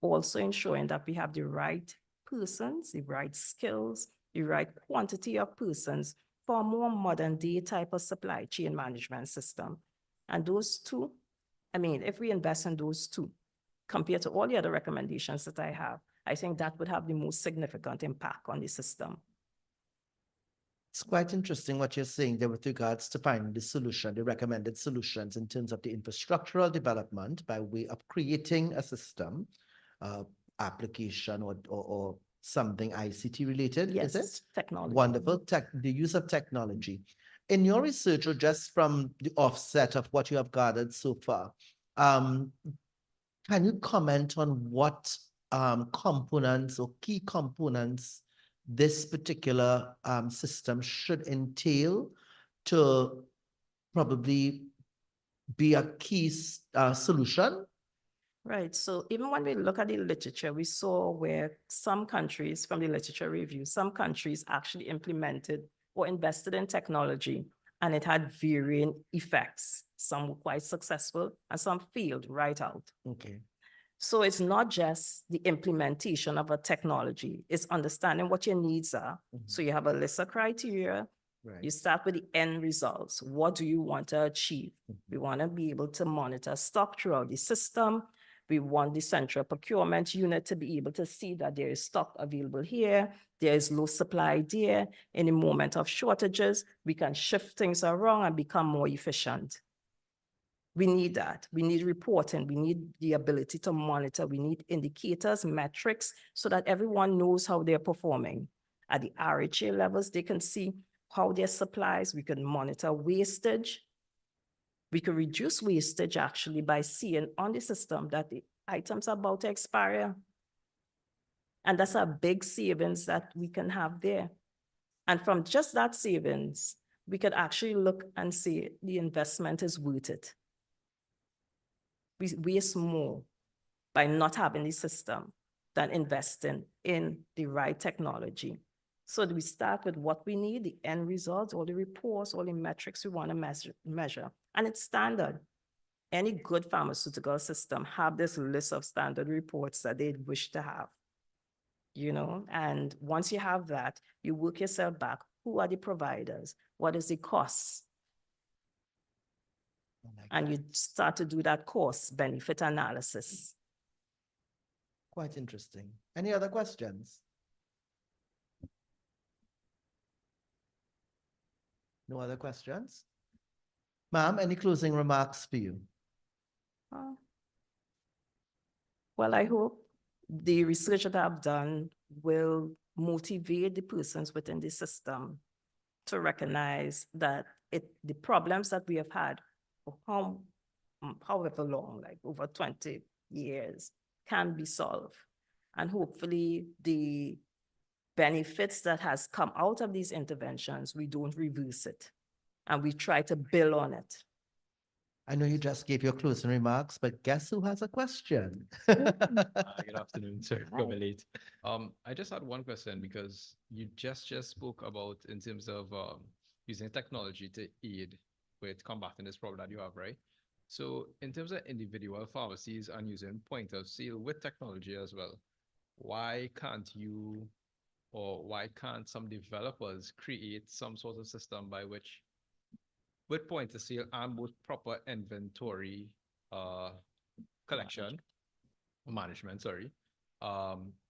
also ensuring that we have the right persons, the right skills, the right quantity of persons for a more modern day type of supply chain management system. And those two, I mean, if we invest in those two, compared to all the other recommendations that I have, I think that would have the most significant impact on the system. It's quite interesting what you're saying there with regards to finding the solution, the recommended solutions in terms of the infrastructural development by way of creating a system, application or something ICT related, Yes, is it? technology. Wonderful. The use of technology. In your research, or just from the offset of what you have gathered so far, can you comment on what components or key components this particular system should entail to probably be a key solution? Right. So even when we look at the literature, we saw where some countries, from the literature review, some countries actually implemented or invested in technology, and it had varying effects. Some were quite successful and some failed right out. Okay. So it's not just the implementation of a technology, it's understanding what your needs are. So you have a list of criteria. Right. You start with the end results. What do you want to achieve? We want to be able to monitor stock throughout the system. We want the central procurement unit to be able to see that there is stock available here. There is low supply there. In a moment of shortages, we can shift things around and become more efficient. We need that. We need reporting. We need the ability to monitor. We need indicators, metrics, so that everyone knows how they're performing. At the RHA levels, they can see how their supplies. We can monitor wastage. We can reduce wastage actually by seeing on the system that the items are about to expire. And that's a big savings that we can have there. And from just that savings, we could actually look and see the investment is worth it. We waste more by not having the system than investing in the right technology. So we start with what we need, the end results, all the reports, all the metrics we want to measure. And it's standard. Any good pharmaceutical system have this list of standard reports that they wish to have. You know, and once you have that, you work yourself back. Who are the providers? What is the cost? And you start to do that cost benefit analysis. Quite interesting. Any other questions? No other questions? Ma'am, any closing remarks for you? Well, I hope the research that I've done will motivate the persons within the system to recognize that the problems that we have had for however long, like over 20 years, can be solved. And hopefully the benefits that has come out of these interventions, we don't reverse it and we try to build on it. I know you just gave your closing remarks, but guess who has a question? Good afternoon, sir. Coming late. I just had one question because you just spoke about in terms of using technology to aid with combating this problem that you have, right? So in terms of individual pharmacies and using point of sale with technology as well, why can't you or why can't some developers create some sort of system by which with point of sale and with proper inventory collection management, sorry,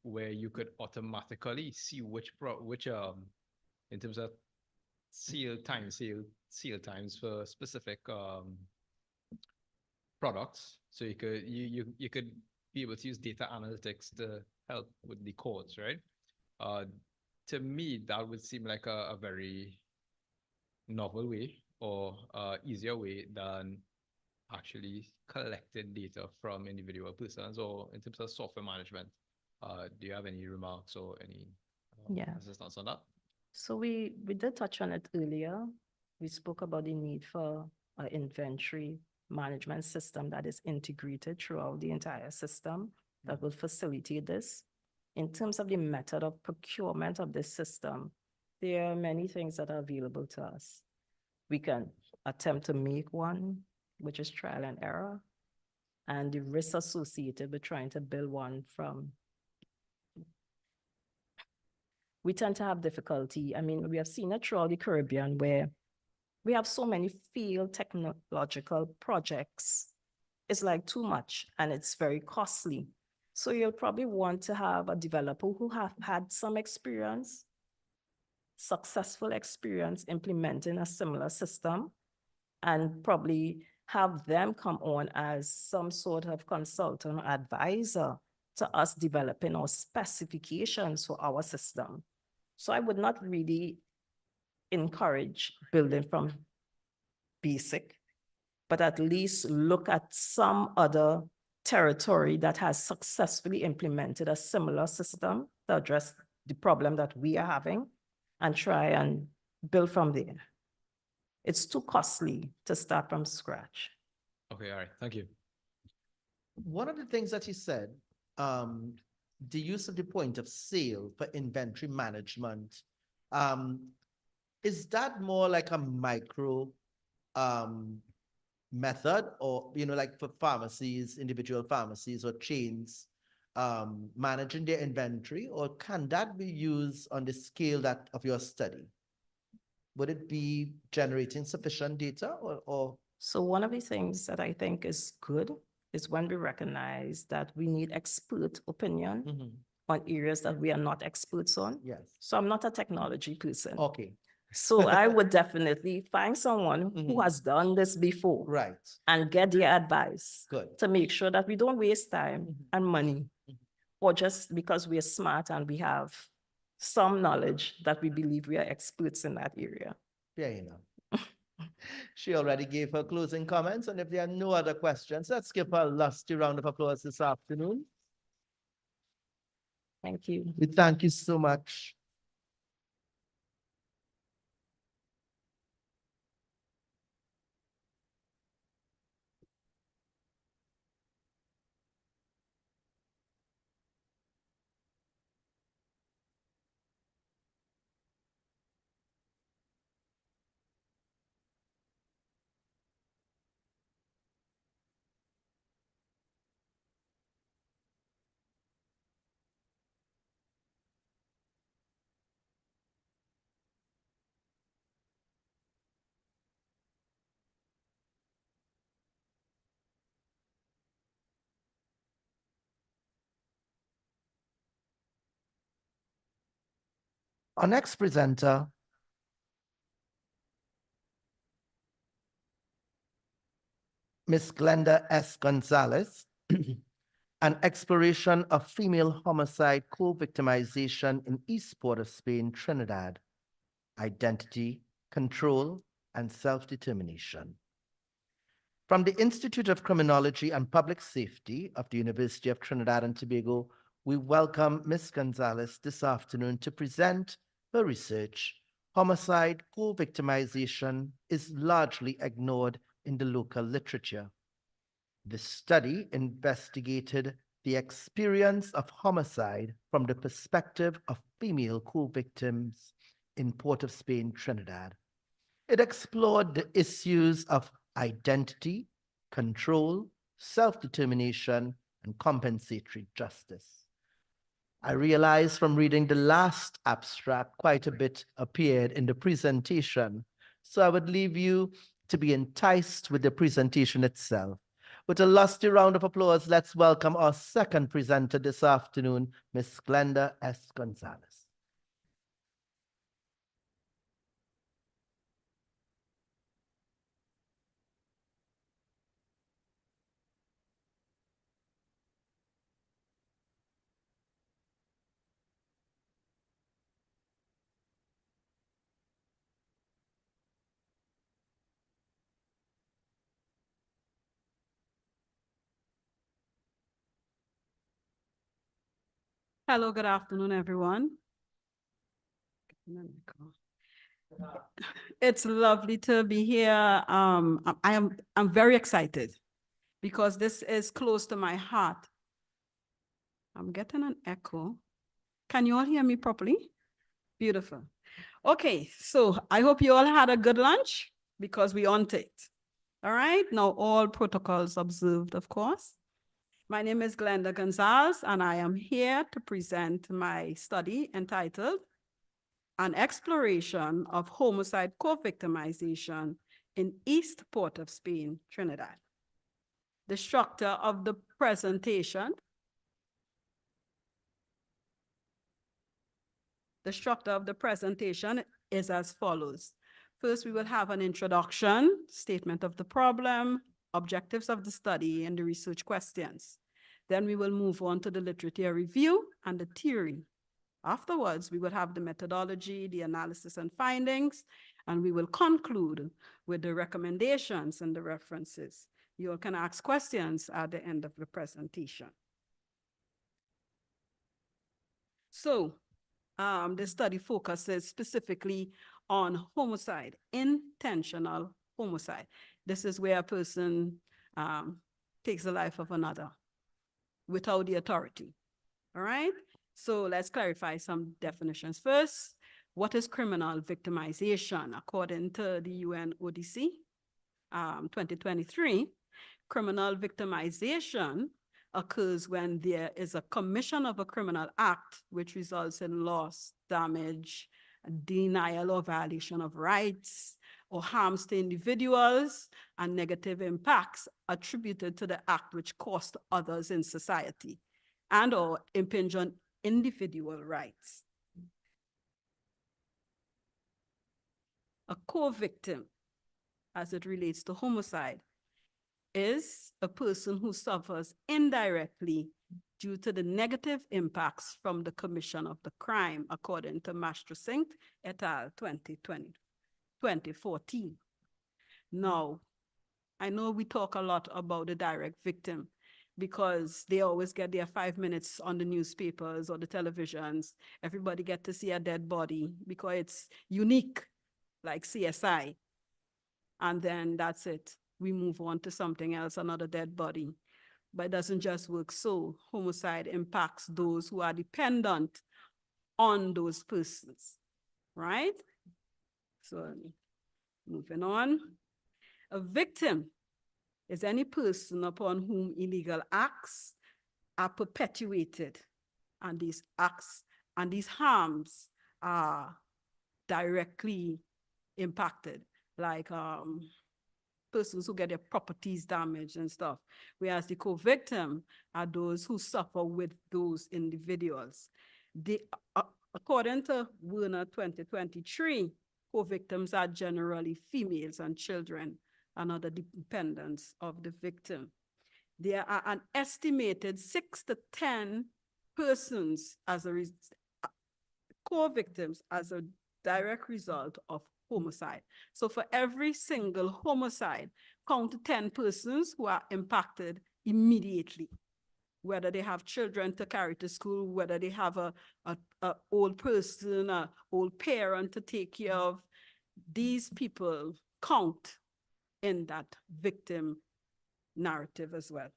where you could automatically see which in terms of sale times for specific products, so you could be able to use data analytics to help with the codes, right? To me, that would seem like a very novel way or easier way than actually collecting data from individual persons, or in terms of software management. Do you have any remarks or any assistance on that? So we did touch on it earlier. We spoke about the need for an inventory management system that is integrated throughout the entire system that will facilitate this. In terms of the method of procurement of this system, there are many things that are available to us. We can attempt to make one, which is trial and error, and the risks associated with trying to build one from. We tend to have difficulty. I mean, we have seen it throughout the Caribbean where we have so many field technological projects. It's like too much and it's very costly. So you'll probably want to have a developer who have had some experience, successful experience implementing a similar system, and probably have them come on as some sort of consultant or advisor to us developing our specifications for our system. So I would not really encourage building from basic, but at least look at some other territory that has successfully implemented a similar system to address the problem that we are having and try and build from there. It's too costly to start from scratch. Okay, all right, thank you. One of the things that he said, the use of the point of sale for inventory management, is that more like a micro method, or, like for pharmacies, individual pharmacies or chains, managing their inventory, or can that be used on the scale that of your study? Would it be generating sufficient data, or? So one of the things that I think is good is when we recognize that we need expert opinion Mhm. on areas that we are not experts on. Yes, So I'm not a technology person. okay, So I would definitely find someone who Mhm. has done this before right, and get their advice good. to make sure that we don't waste time Mhm. and money, Mhm. or just because we are smart and we have some knowledge that we believe we are experts in that area. Fair enough. She already gave her closing comments, and if there are no other questions, let's give her a lusty round of applause this afternoon. Thank you. We thank you so much. Our next presenter Ms. Glenda S. Gonzalez, an exploration of female homicide co-victimization in East Port of Spain, Trinidad, identity, control, and self-determination. From the Institute of Criminology and Public Safety of the University of Trinidad and Tobago, we welcome Ms. Gonzalez this afternoon to present her research. Homicide co-victimization is largely ignored in the local literature. The study investigated the experience of homicide from the perspective of female co-victims in Port of Spain, Trinidad. It explored the issues of identity, control, self-determination, and compensatory justice. I realized from reading the last abstract, quite a bit appeared in the presentation, so I would leave you to be enticed with the presentation itself. With a lusty round of applause, let's welcome our second presenter this afternoon, Ms. Glenda S. Gonzalez. Hello, good afternoon, everyone. It's lovely to be here. I'm very excited because this is close to my heart. I'm getting an echo. Can you all hear me properly? Beautiful. Okay, so I hope you all had a good lunch because we on it. All right, now all protocols observed, of course. My name is Glenda Gonzalez, and I am here to present my study entitled An Exploration of Homicide Co-Victimization in East Port of Spain, Trinidad. The structure of the presentation is as follows. First, we will have an introduction, statement of the problem, objectives of the study, and the research questions. Then we will move on to the literature review and the theory. Afterwards, we will have the methodology, the analysis and findings, and we will conclude with the recommendations and the references. You all can ask questions at the end of the presentation. So, the study focuses specifically on homicide, intentional homicide. This is where a person takes the life of another without the authority. All right? So let's clarify some definitions. First, what is criminal victimization? According to the UN ODC 2023, criminal victimization occurs when there is a commission of a criminal act which results in loss, damage, denial or violation of rights, or harms to individuals, and negative impacts attributed to the act which cost others in society, and or impinge on individual rights. A co-victim, as it relates to homicide, is a person who suffers indirectly due to the negative impacts from the commission of the crime, according to Mastrosink et al. 2014. Now, I know we talk a lot about the direct victim because they always get their 5 minutes on the newspapers or the televisions. Everybody get to see a dead body because it's unique, like CSI. And then that's it. We move on to something else, another dead body. But it doesn't just work so. Homicide impacts those who are dependent on those persons, right? So moving on. A victim is any person upon whom illegal acts are perpetuated, and these acts and these harms are directly impacted, like persons who get their properties damaged and stuff, whereas the co-victim are those who suffer with those individuals. According to Werner 2023, co-victims are generally females and children and other dependents of the victim. There are an estimated 6 to 10 persons as co-victims as a direct result of homicide. So for every single homicide, count 10 persons who are impacted immediately, whether they have children to carry to school, whether they have a old person, a old parent to take care of. These people count in that victim narrative as well.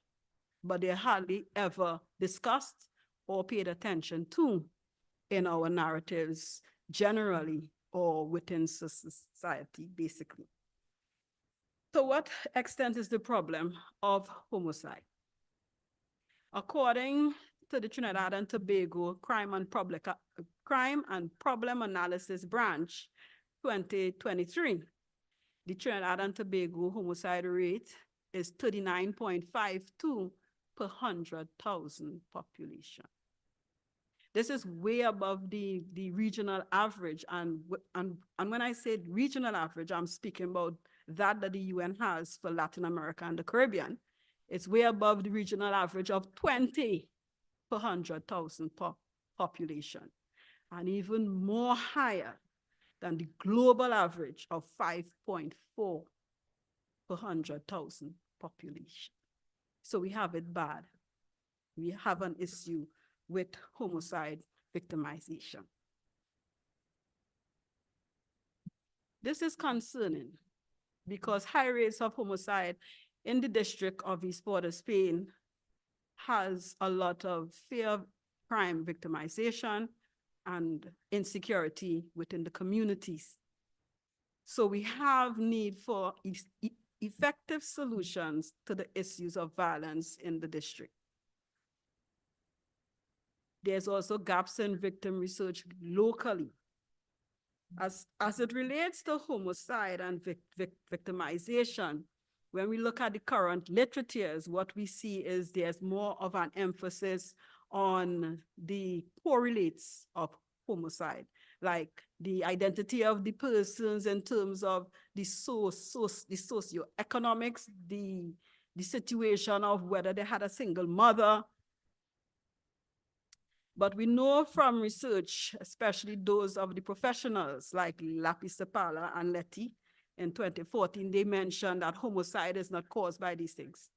But they're hardly ever discussed or paid attention to in our narratives generally or within society, basically. To what extent is the problem of homicide? According to the Trinidad and Tobago Crime and Problem Analysis Branch 2023, the Trinidad and Tobago homicide rate is 39.52 per 100,000 population. This is way above the regional average. And when I say regional average, I'm speaking about that the UN has for Latin America and the Caribbean. It's way above the regional average of 20 per 100,000 population, and even more higher than the global average of 5.4 per 100,000 population. So we have it bad. We have an issue with homicide victimization. This is concerning because high rates of homicide in the district of East Port-of-Spain has a lot of fear of crime victimization and insecurity within the communities. So we have need for effective solutions to the issues of violence in the district. There's also gaps in victim research locally. As it relates to homicide and victimization, when we look at the current literatures, what we see is there's more of an emphasis on the correlates of homicide, like the identity of the persons in terms of the socioeconomics, the situation of whether they had a single mother. But we know from research, especially those of the professionals like Lapisapala and Letty in 2014, they mentioned that homicide is not caused by these things.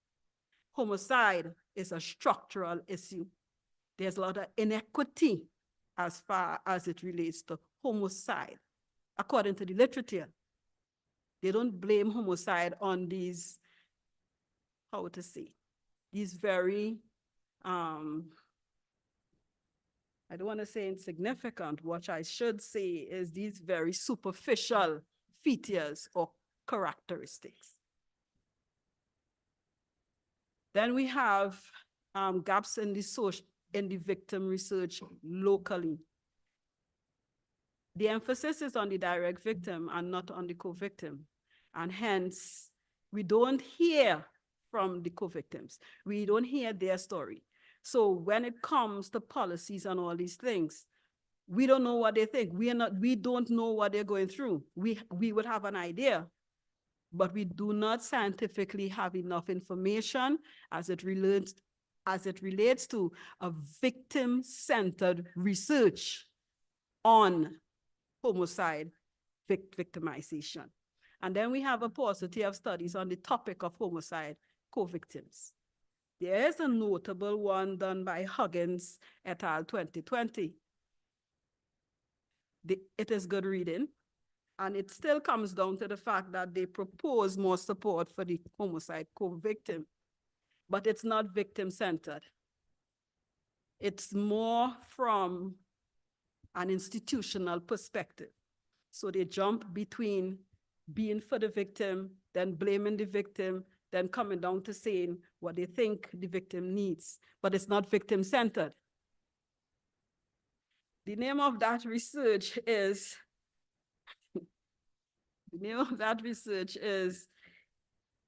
Homicide is a structural issue. There's a lot of inequity as far as it relates to homicide. According to the literature, they don't blame homicide on these how to say, these very, I don't want to say insignificant, what I should say is these very superficial features or characteristics. Then we have gaps in the victim research locally. The emphasis is on the direct victim and not on the co-victim. And hence, we don't hear from the co-victims. We don't hear their story. So when it comes to policies and all these things, we don't know what they think. We don't know what they're going through. We would have an idea, but we do not scientifically have enough information as it relates to a victim-centered research on homicide victimization. And then we have a paucity of studies on the topic of homicide co-victims. There is a notable one done by Huggins et al. 2020. It is good reading, and it still comes down to the fact that they propose more support for the homicide co-victim, but it's not victim-centered. It's more from an institutional perspective. So they jump between being for the victim, then blaming the victim, then coming down to saying what they think the victim needs, but it's not victim-centered. The name of that research is,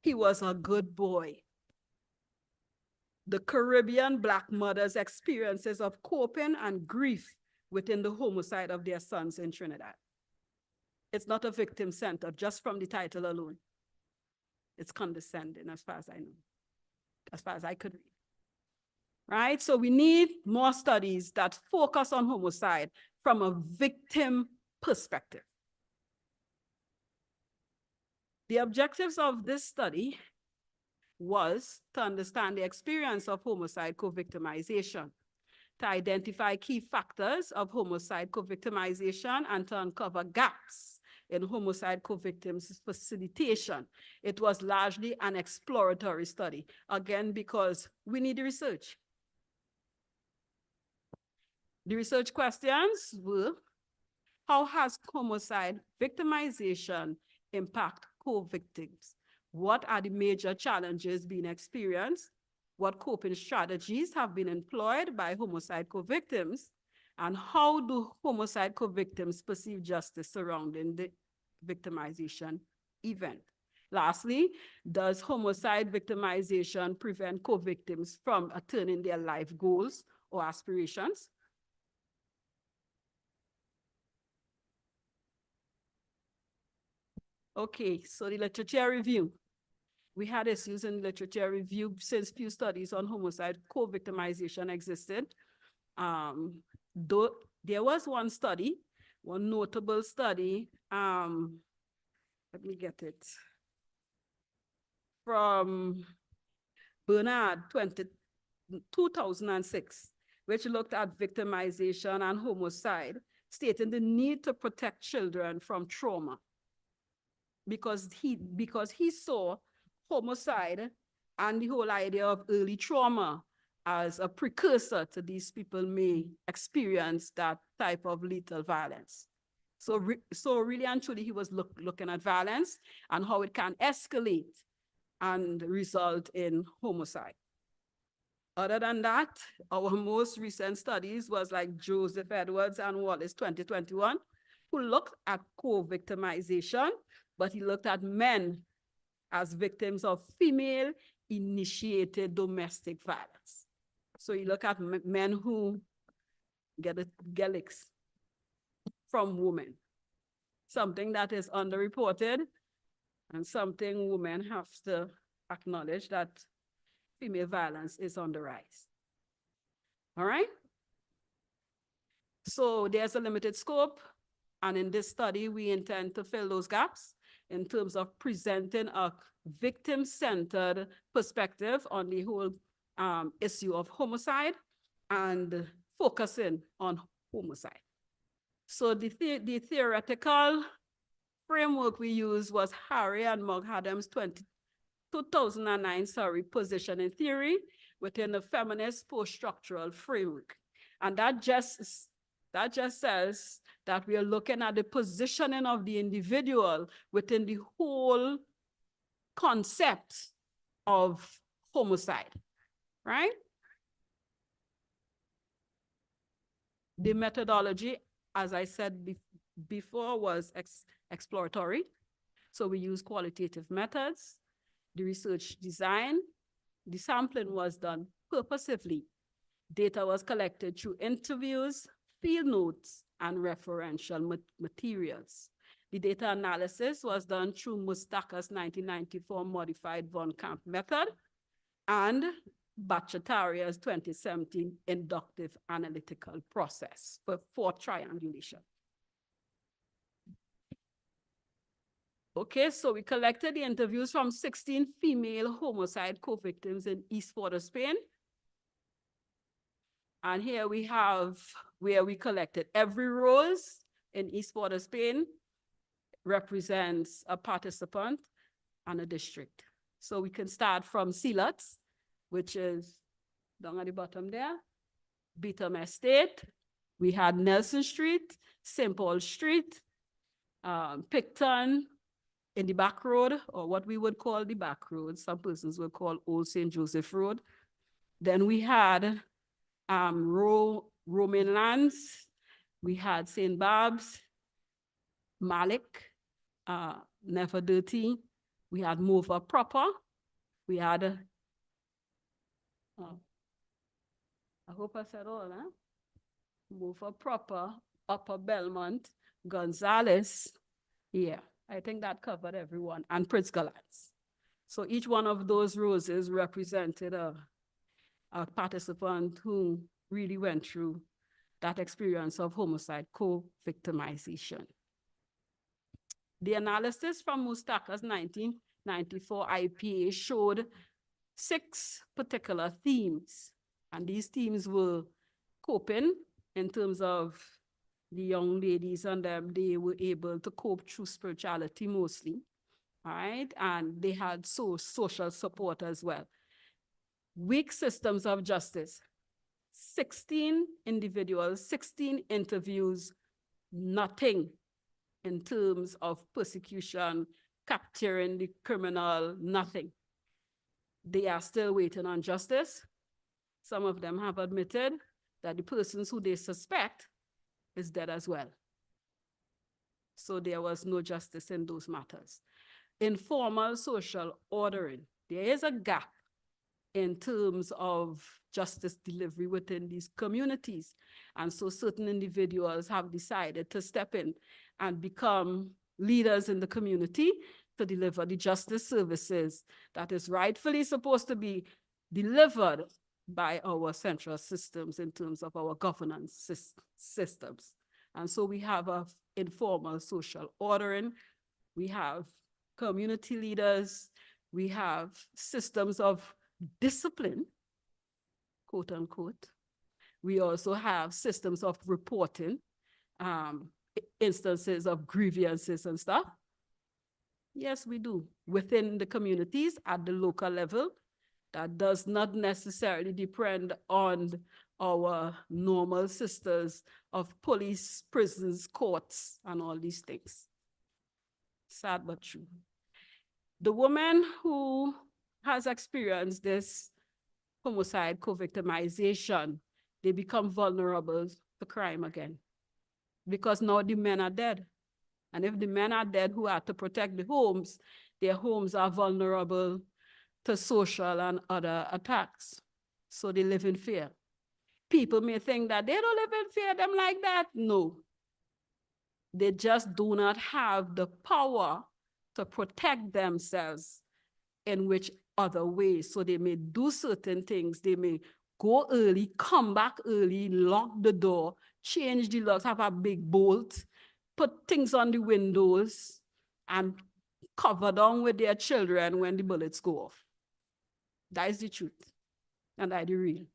He Was a Good Boy. The Caribbean Black mothers' experiences of coping and grief within the homicide of their sons in Trinidad. It's not a victim center, just from the title alone. It's condescending as far as I know, as far as I could read. Right? So we need more studies that focus on homicide from a victim perspective. The objectives of this study was to understand the experience of homicide co-victimization, to identify key factors of homicide co-victimization, and to uncover gaps in homicide co-victims facilitation. It was largely an exploratory study, again, because we need the research. The research questions were, how has homicide victimization impact co-victims? What are the major challenges being experienced? What coping strategies have been employed by homicide co-victims? And how do homicide co-victims perceive justice surrounding the victimization event? Lastly, does homicide victimization prevent co-victims from attaining their life goals or aspirations? Okay, so the literature review. We had issues in literature review since few studies on homicide co-victimization existed. Though there was one study, one notable study, let me get it, from Bernard 2006, which looked at victimization and homicide, stating the need to protect children from trauma. Because he saw homicide and the whole idea of early trauma as a precursor to these people may experience that type of lethal violence. So really and truly, he was looking at violence and how it can escalate and result in homicide. Other than that, our most recent studies was like Joseph Edwards and Wallace 2021, who looked at co-victimization, but he looked at men as victims of female-initiated domestic violence. So you look at men who get licks from women, something that is underreported and something women have to acknowledge, that female violence is on the rise. All right? So there's a limited scope, and in this study, we intend to fill those gaps in terms of presenting a victim-centered perspective on the whole issue of homicide and focusing on homicide. So the theoretical framework we used was Harry and Mug Adams' 2009, sorry, positioning theory within the feminist post-structural framework. And that just says that we are looking at the positioning of the individual within the whole concept of homicide, right? The methodology, as I said before, was exploratory. So we use qualitative methods, the research design, the sampling was done purposefully. Data was collected through interviews, field notes, and referential materials. The data analysis was done through Mustaka's 1994 modified von Kamp method and Bhattacharya's 2017 inductive analytical process for triangulation. Okay, so we collected the interviews from 16 female homicide co-victims in East Port of Spain. And here we have where we collected every rose in East Port of Spain represents a participant and a district. So we can start from Silots, which is down at the bottom there, Beetham Estate. We had Nelson Street, St. Paul Street, Picton, in the back road, or what we would call the back road. Some persons would call Old St. Joseph Road. Then we had Roman lands. We had St. Barb's, Malik, Never Dirty. We had Mova Proper. We had, I hope I said all, huh? Mova Proper, Upper Belmont, Gonzales. Yeah, I think that covered everyone, and Prince Galants. So each one of those roses represented a participant who really went through that experience of homicide co-victimization. The analysis from Mustaka's 1994 IPA showed 6 particular themes, and these themes were coping in terms of the young ladies and them, they were able to cope through spirituality mostly, all right? And they had social support as well. Weak systems of justice, 16 individuals, 16 interviews, nothing in terms of persecution, capturing the criminal, nothing. They are still waiting on justice. Some of them have admitted that the persons who they suspect is dead as well. So there was no justice in those matters. Informal social ordering. There is a gap in terms of justice delivery within these communities. And so certain individuals have decided to step in and become leaders in the community to deliver the justice services that is rightfully supposed to be delivered by our central systems in terms of our governance systems. And so we have a informal social ordering, we have community leaders, we have systems of discipline, quote unquote. We also have systems of reporting, instances of grievances and stuff. Yes, we do. Within the communities at the local level, that does not necessarily depend on our normal sisters of police, prisons, courts, and all these things. Sad but true. The woman who has experienced this homicide co-victimization, they become vulnerable to crime again. Because now the men are dead. And if the men are dead who are to protect the homes, their homes are vulnerable to social and other attacks. So they live in fear. People may think that they don't live in fear, them like that. No. They just do not have the power to protect themselves in which other ways. So they may do certain things. They may go early, come back early, lock the door, change the locks, have a big bolt, put things on the windows, and cover down with their children when the bullets go off. That is the truth, and that is the real.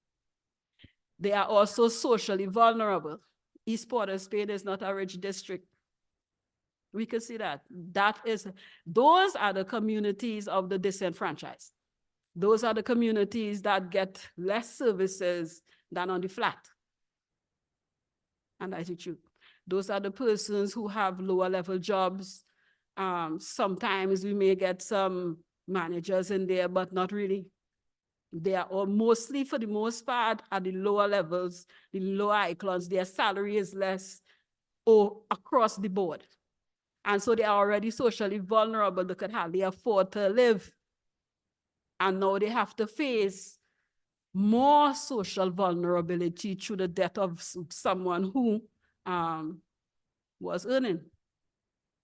They are also socially vulnerable. East Port of Spain is not a rich district. We can see that. Those are the communities of the disenfranchised. Those are the communities that get less services than on the flat. And that's the truth. Those are the persons who have lower level jobs. Sometimes we may get some managers in there, but not really. They are all mostly, for the most part, at the lower levels, the lower echelons. Their salary is less or across the board. And so they are already socially vulnerable. They could hardly afford to live. And now they have to face more social vulnerability through the death of someone who was earning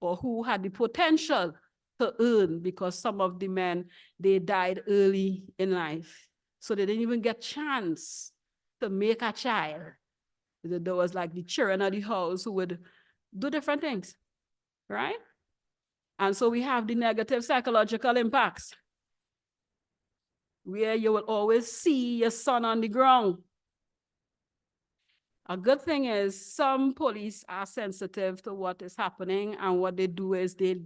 or who had the potential to earn, because some of the men, they died early in life. So they didn't even get chance to make a child. There was like the children of the house who would do different things, right? And so we have the negative psychological impacts, where you will always see your son on the ground. A good thing is some police are sensitive to what is happening, and what they do is they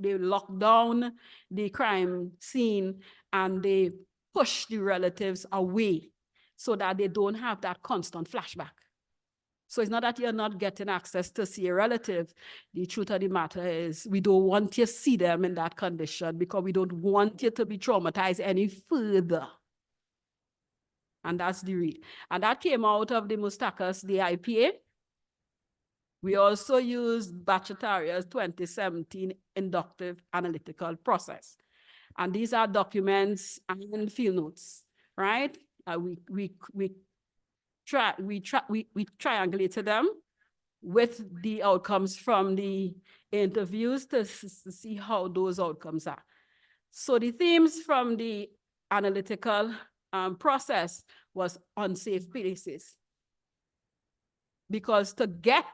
lock down the crime scene and they push the relatives away so that they don't have that constant flashback. So it's not that you're not getting access to see a relative. The truth of the matter is we don't want you to see them in that condition because we don't want you to be traumatized any further. And that's the real. And that came out of the Mustakas, the IPA. We also used Bhattacharya's 2017 inductive analytical process. And these are documents and field notes, right? We triangulated them with the outcomes from the interviews to see how those outcomes are. So the themes from the analytical process was unsafe places. Because to get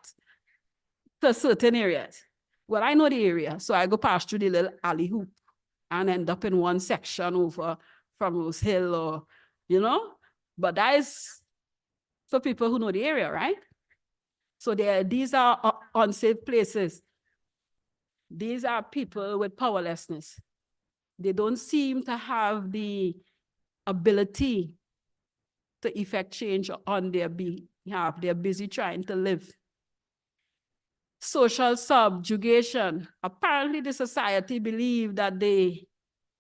to certain areas, well, I know the area, so I go past through the little alley hoop and end up in one section over from Rose Hill, or, you know, but that is for people who know the area, right? So these are unsafe places. These are people with powerlessness. They don't seem to have the ability to effect change on their behalf. They're busy trying to live. Social subjugation. Apparently the society believe that they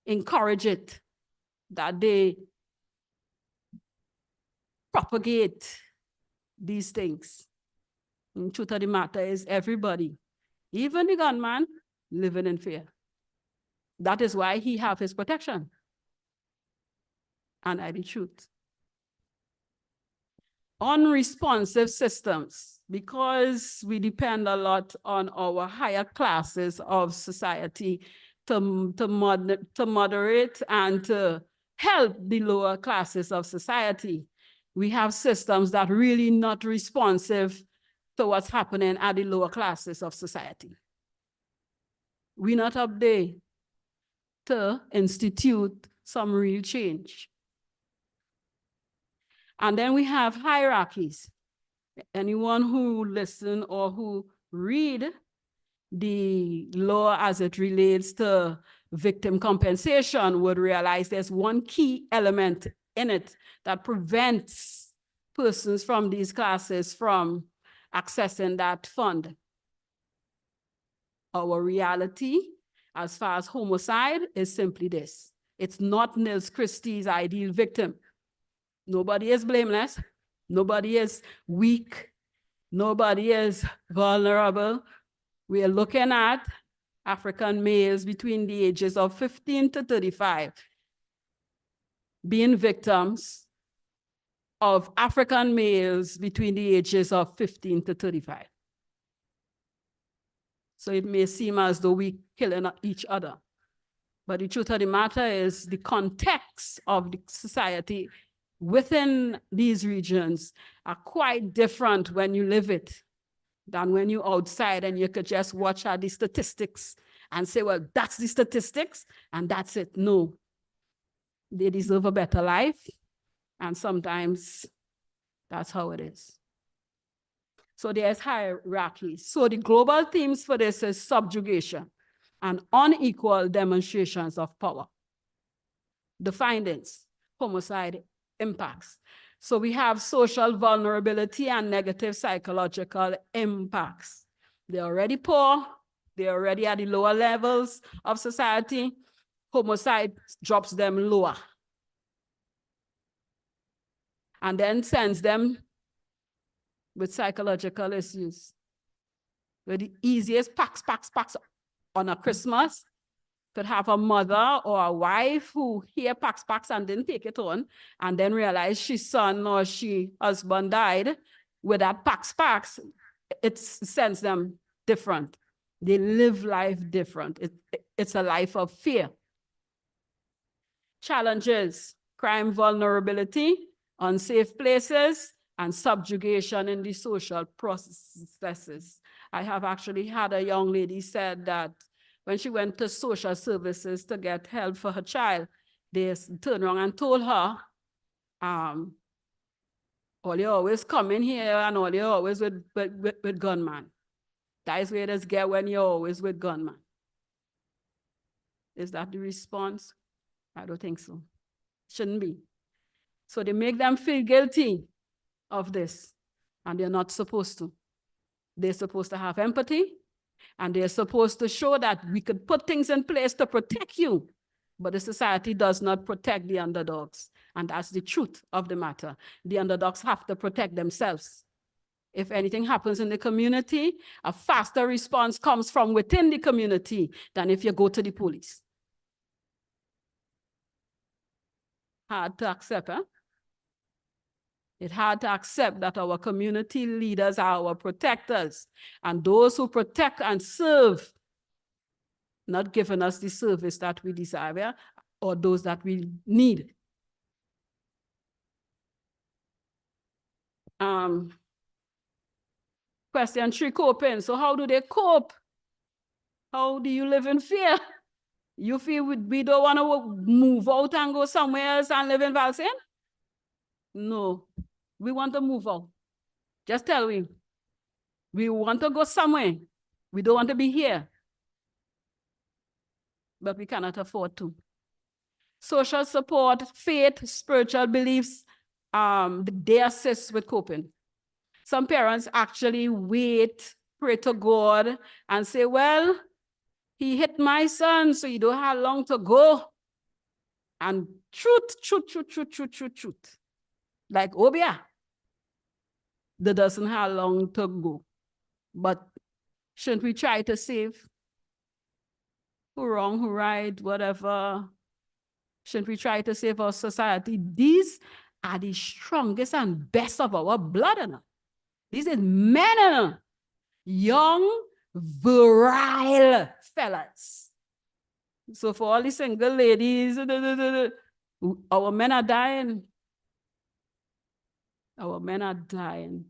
encourage it, that they propagate these things. And the truth of the matter is everybody, even the gunman, living in fear. That is why he have his protection. And I the truth. Unresponsive systems, because we depend a lot on our higher classes of society to moderate and to help the lower classes of society. We have systems that really not responsive to what's happening at the lower classes of society. We're not up there to institute some real change. And then we have hierarchies. Anyone who listen or who read the law as it relates to victim compensation would realize there's one key element in it that prevents persons from these classes from accessing that fund. Our reality as far as homicide is simply this. It's not Nils Christie's ideal victim. Nobody is blameless. Nobody is weak. Nobody is vulnerable. We are looking at African males between the ages of 15 to 35 being victims of African males between the ages of 15 to 35. So it may seem as though we're killing each other. But the truth of the matter is the context of the society within these regions are quite different when you live it than when you're outside and you could just watch the statistics and say, well, that's the statistics and that's it. No, they deserve a better life. And sometimes that's how it is. So there's hierarchy. So the global themes for this is subjugation and unequal demonstrations of power. The findings, homicide impacts. So we have social vulnerability and negative psychological impacts. They're already poor. They're already at the lower levels of society. Homicide drops them lower. And then sends them with psychological issues. Where the easiest packs on a Christmas could have a mother or a wife who hear packs and didn't take it on, and then realize she's son or she husband died. With that packs, it sends them different. They live life different. It's a life of fear. Challenges, crime vulnerability, unsafe places, and subjugation in the social processes. I have actually had a young lady said that when she went to social services to get help for her child, they turned around and told her, all you always come in here and all you always with gunman. That is where it is get when you're always with gunman. Is that the response? I don't think so. Shouldn't be. So they make them feel guilty of this, and they're not supposed to. They're supposed to have empathy, and they're supposed to show that we could put things in place to protect you, but the society does not protect the underdogs. And that's the truth of the matter. The underdogs have to protect themselves. If anything happens in the community, a faster response comes from within the community than if you go to the police. Hard to accept, huh? It's hard to accept that our community leaders are our protectors, and those who protect and serve, not giving us the service that we desire, yeah? Or those that we need. Question 3, coping. So how do they cope? How do you live in fear? You feel we don't want to move out and go somewhere else and live in Valsin? No, we want to move out. Just tell me. We want to go somewhere. We don't want to be here. But we cannot afford to. Social support, faith, spiritual beliefs, they assist with coping. Some parents actually wait, pray to God, and say, well, he hit my son, so you don't have long to go. And truth. Like Obia, that doesn't have long to go. But shouldn't we try to save? Who wrong, who right, whatever. Shouldn't we try to save our society? These are the strongest and best of our blood. These are men, young, virile fellas. So for all the single ladies, our men are dying. Our men are dying.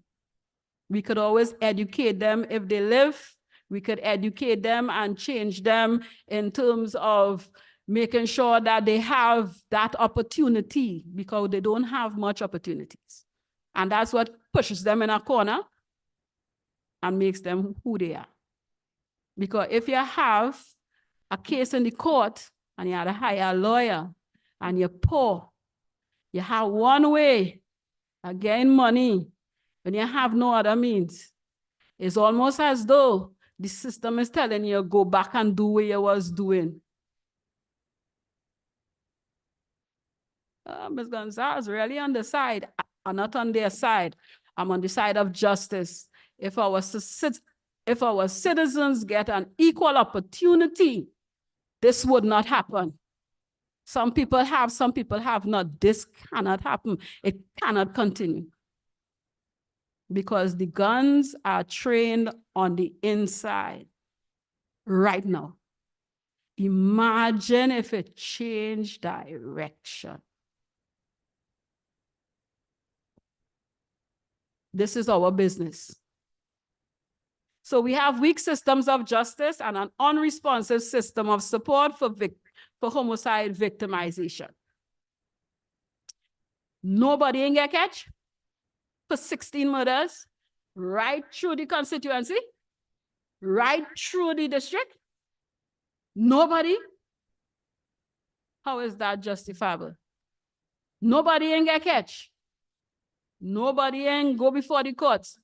We could always educate them if they live. We could educate them and change them in terms of making sure that they have that opportunity, because they don't have much opportunities. And that's what pushes them in a corner and makes them who they are. Because if you have a case in the court and you had to hire a lawyer and you're poor, you have one way of getting money when you have no other means. It's almost as though the system is telling you, go back and do what you was doing. Ms. Gonzalez, really on the side. I'm not on their side. I'm on the side of justice. If our citizens get an equal opportunity, this would not happen. Some people have not. This cannot happen. It cannot continue. Because the guns are trained on the inside right now. Imagine if it changed direction. This is our business. So we have weak systems of justice and an unresponsive system of support for homicide victimization. Nobody ain't get catch for 16 murders. right through the constituency, right through the district. Nobody. How is that justifiable? Nobody ain't get catch. Nobody ain't go before the courts.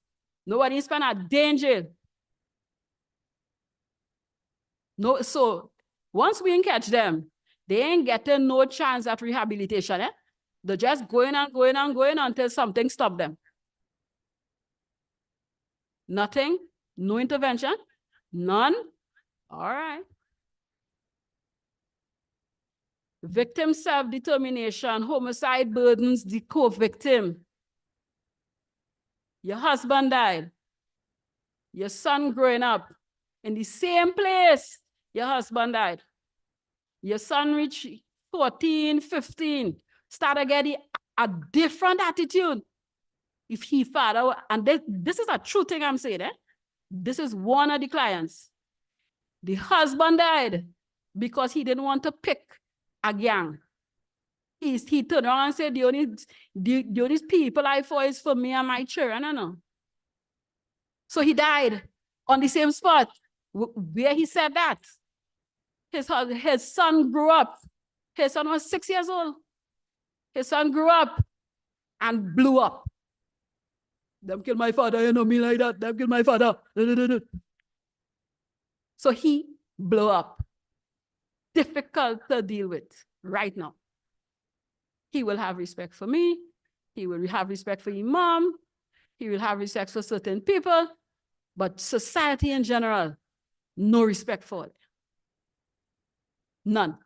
Nobody spend a day in jail. No, so once we catch them, they ain't getting no chance at rehabilitation. They're just going and going and going until something stop them. Nothing, no intervention, none. All right. Victim self-determination, homicide burdens the co-victim. Your husband died. Your son growing up in the same place your husband died. Your son reached 14, 15, started getting a different attitude. If he father, and this is a true thing I'm saying, This is one of the clients. The husband died because he didn't want to pick a gang. He turned around and said, the only people I for is for me and my children, I know. So he died on the same spot where he said that. His son grew up. His son was 6 years old. His son grew up and blew up. Them kill my father, you know me like that. Them kill my father. So he blew up. Difficult to deal with right now. He will have respect for me. He will have respect for your mom. He will have respect for certain people. But society in general, no respect for it. None.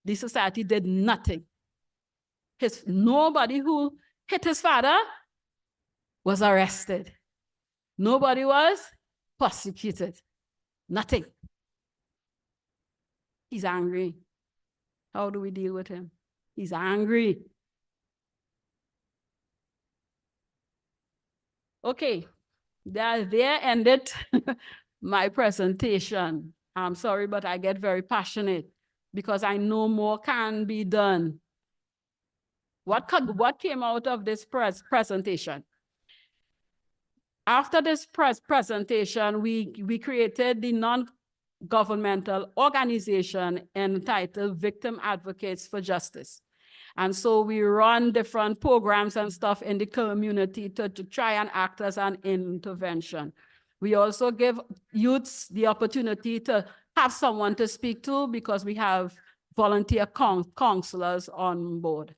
The society did nothing. Nobody who hit his father was arrested. Nobody was prosecuted. Nothing. He's angry. How do we deal with him? He's angry. Okay, there ended my presentation. I'm sorry, but I get very passionate because I know more can be done. What came out of this presentation? After this presentation, we created the non-governmental organization entitled Victim Advocates for Justice. And so we run different programs and stuff in the community to try and act as an intervention. We also give youths the opportunity to have someone to speak to because we have volunteer counselors on board.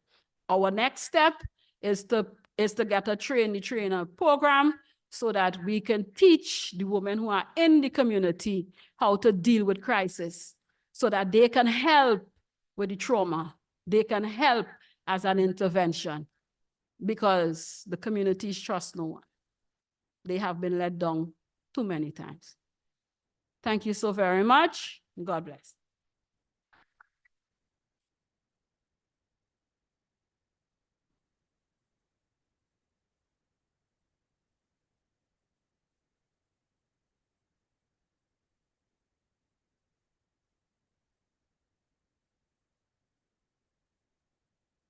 Our next step is to get a trainer program so that we can teach the women who are in the community how to deal with crisis so that they can help with the trauma. They can help as an intervention because the communities trust no one. They have been let down too many times. Thank you so very much. God bless.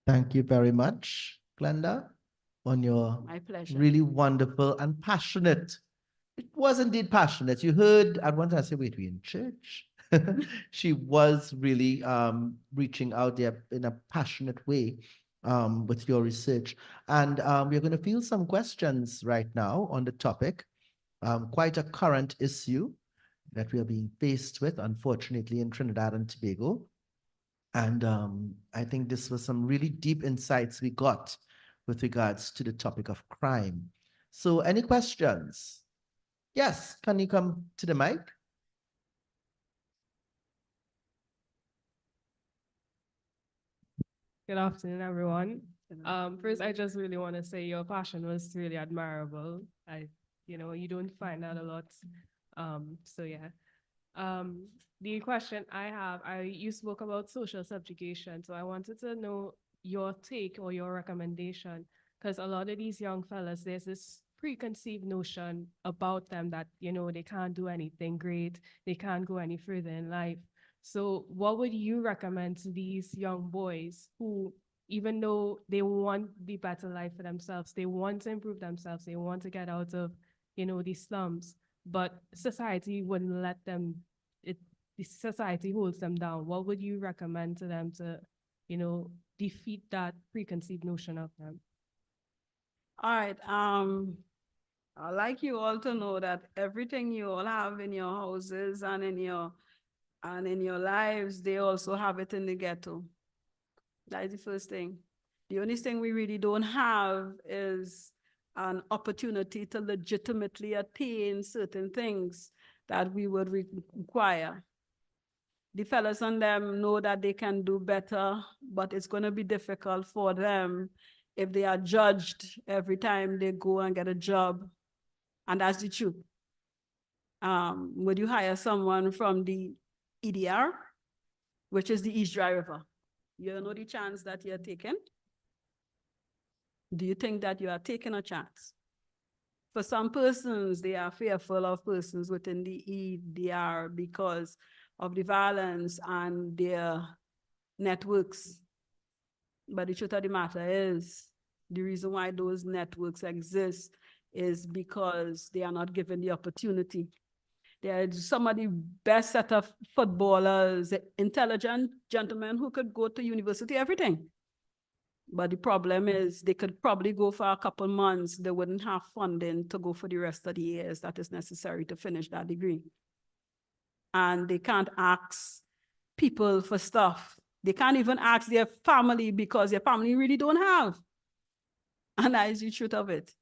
Thank you very much, Glenda, on your My pleasure. really wonderful and passionate. It was indeed passionate. You heard, at one time I said, wait, we in church? She was really reaching out there in a passionate way with your research. And we're going to field some questions right now on the topic. Quite a current issue that we are being faced with, unfortunately, in Trinidad and Tobago. And I think this was some really deep insights we got with regards to the topic of crime. So any questions? Yes, can you come to the mic? Good afternoon, everyone. First, I just really want to say your passion was really admirable. You don't find that a lot. So yeah. The question I have, you spoke about social subjugation, so I wanted to know your take or your recommendation, because a lot of these young fellas, there's this preconceived notion about them that, they can't do anything great, they can't go any further in life. So what would you recommend to these young boys who, even though they want the better life for themselves, they want to improve themselves, they want to get out of you know, the slums, but society wouldn't let them, the society holds them down. What would you recommend to them to, you know, defeat that preconceived notion of them? All right. I'd like you all to know that everything you all have in your houses and in your lives, they also have it in the ghetto. That is the first thing. The only thing we really don't have is an opportunity to legitimately attain certain things that we would require. The fellas on them know that they can do better, but it's going to be difficult for them if they are judged every time they go and get a job. And that's the truth. Would you hire someone from the EDR, which is the East Dry River? You know the chance that you're taking? Do you think that you are taking a chance? For some persons, they are fearful of persons within the EDR because of the violence and their networks. But the truth of the matter is, the reason why those networks exist is because they are not given the opportunity. They are some of the best set of footballers, intelligent gentlemen who could go to university, everything. But the problem is they could probably go for a couple months. They wouldn't have funding to go for the rest of the years that is necessary to finish that degree. And they can't ask people for stuff. They can't even ask their family because their family really don't have. And that is the truth of it.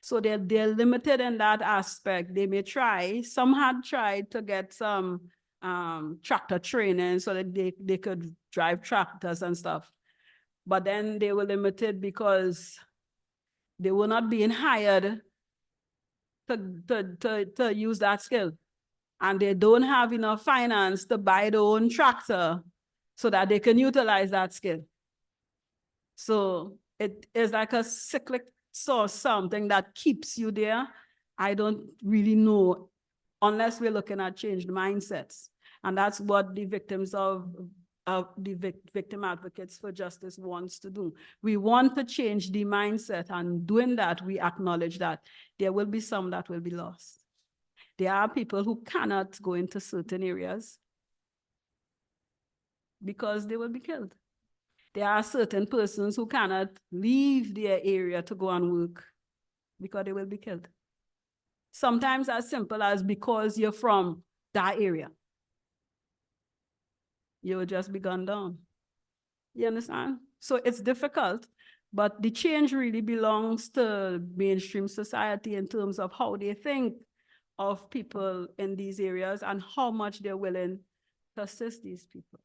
So they're limited in that aspect. They may try. Some had tried to get some tractor training so that they could drive tractors and stuff. But then they were limited because they were not being hired to use that skill. And they don't have enough finance to buy their own tractor so that they can utilize that skill. So it is like a cyclic source, something that keeps you there. I don't really know unless we're looking at changed mindsets. And that's what the victims of the victim advocates for justice wants to do. We want to change the mindset, and doing that, we acknowledge that there will be some that will be lost. There are people who cannot go into certain areas because they will be killed. There are certain persons who cannot leave their area to go and work because they will be killed. Sometimes as simple as because you're from that area, you will just be gunned down. You understand? So it's difficult, but the change really belongs to mainstream society in terms of how they think of people in these areas and how much they're willing to assist these people.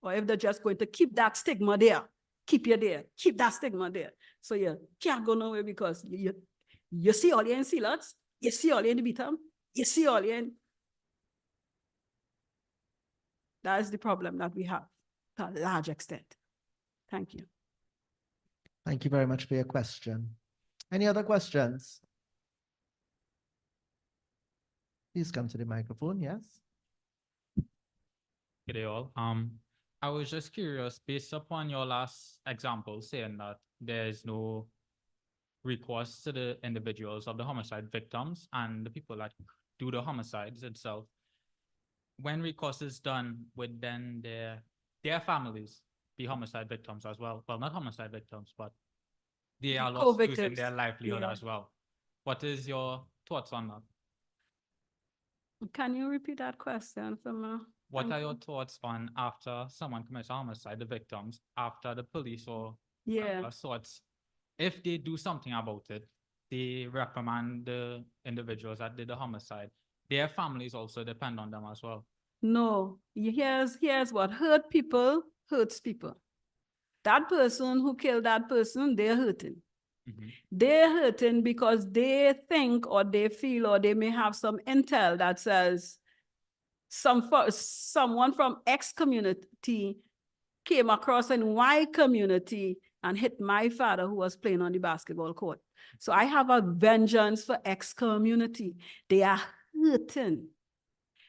Or if they're just going to keep that stigma there, keep you there, keep that stigma there. So you can't go nowhere because you see all your in Sealots, you see all your in the Beatham, you see all your in. That is the problem that we have to a large extent. Thank you. Thank you very much for your question. Any other questions? Please come to the microphone, yes. Good day all. I was just curious, based upon your last example, saying that there is no recourse to the individuals of the homicide victims and the people that do the homicides itself. When recourse is done, would then their families be homicide victims as well? Well, not homicide victims, but they are lost losing their livelihood as well. What is your thoughts on that? Can you repeat that question for me? What are your thoughts on after someone commits a homicide, the victims, after the police or sorts, if they do something about it, they reprimand the individuals that did the homicide, their families also depend on them as well? No, here's what hurt people hurts people. That person who killed that person, they're hurting. Mm-hmm. They're hurting because they think or they feel or they may have some intel that says someone from X community came across in Y community and hit my father who was playing on the basketball court. So I have a vengeance for X community. They are hurting.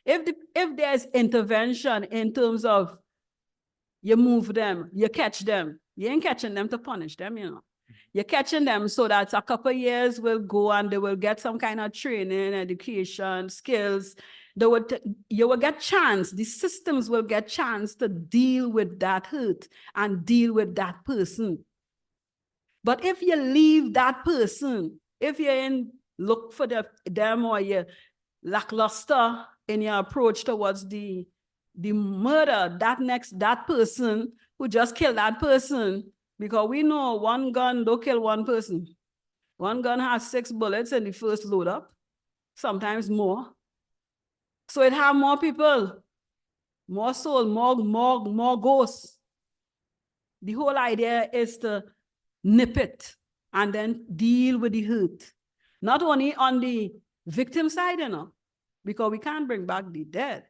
If there's intervention in terms of you move them, you catch them, you ain't catching them to punish them, you know. You're catching them so that a couple of years will go and they will get some kind of training, education, skills. You will get chance, the systems will get chance to deal with that hurt and deal with that person. But if you leave that person, if you're look for them or you're lackluster in your approach towards the murder, that person who just killed that person, because we know one gun don't kill one person. One gun has 6 bullets in the first load up, sometimes more. So it have more people, more soul, more ghosts. The whole idea is to nip it and then deal with the hurt. Not only on the victim side, because we can't bring back the dead,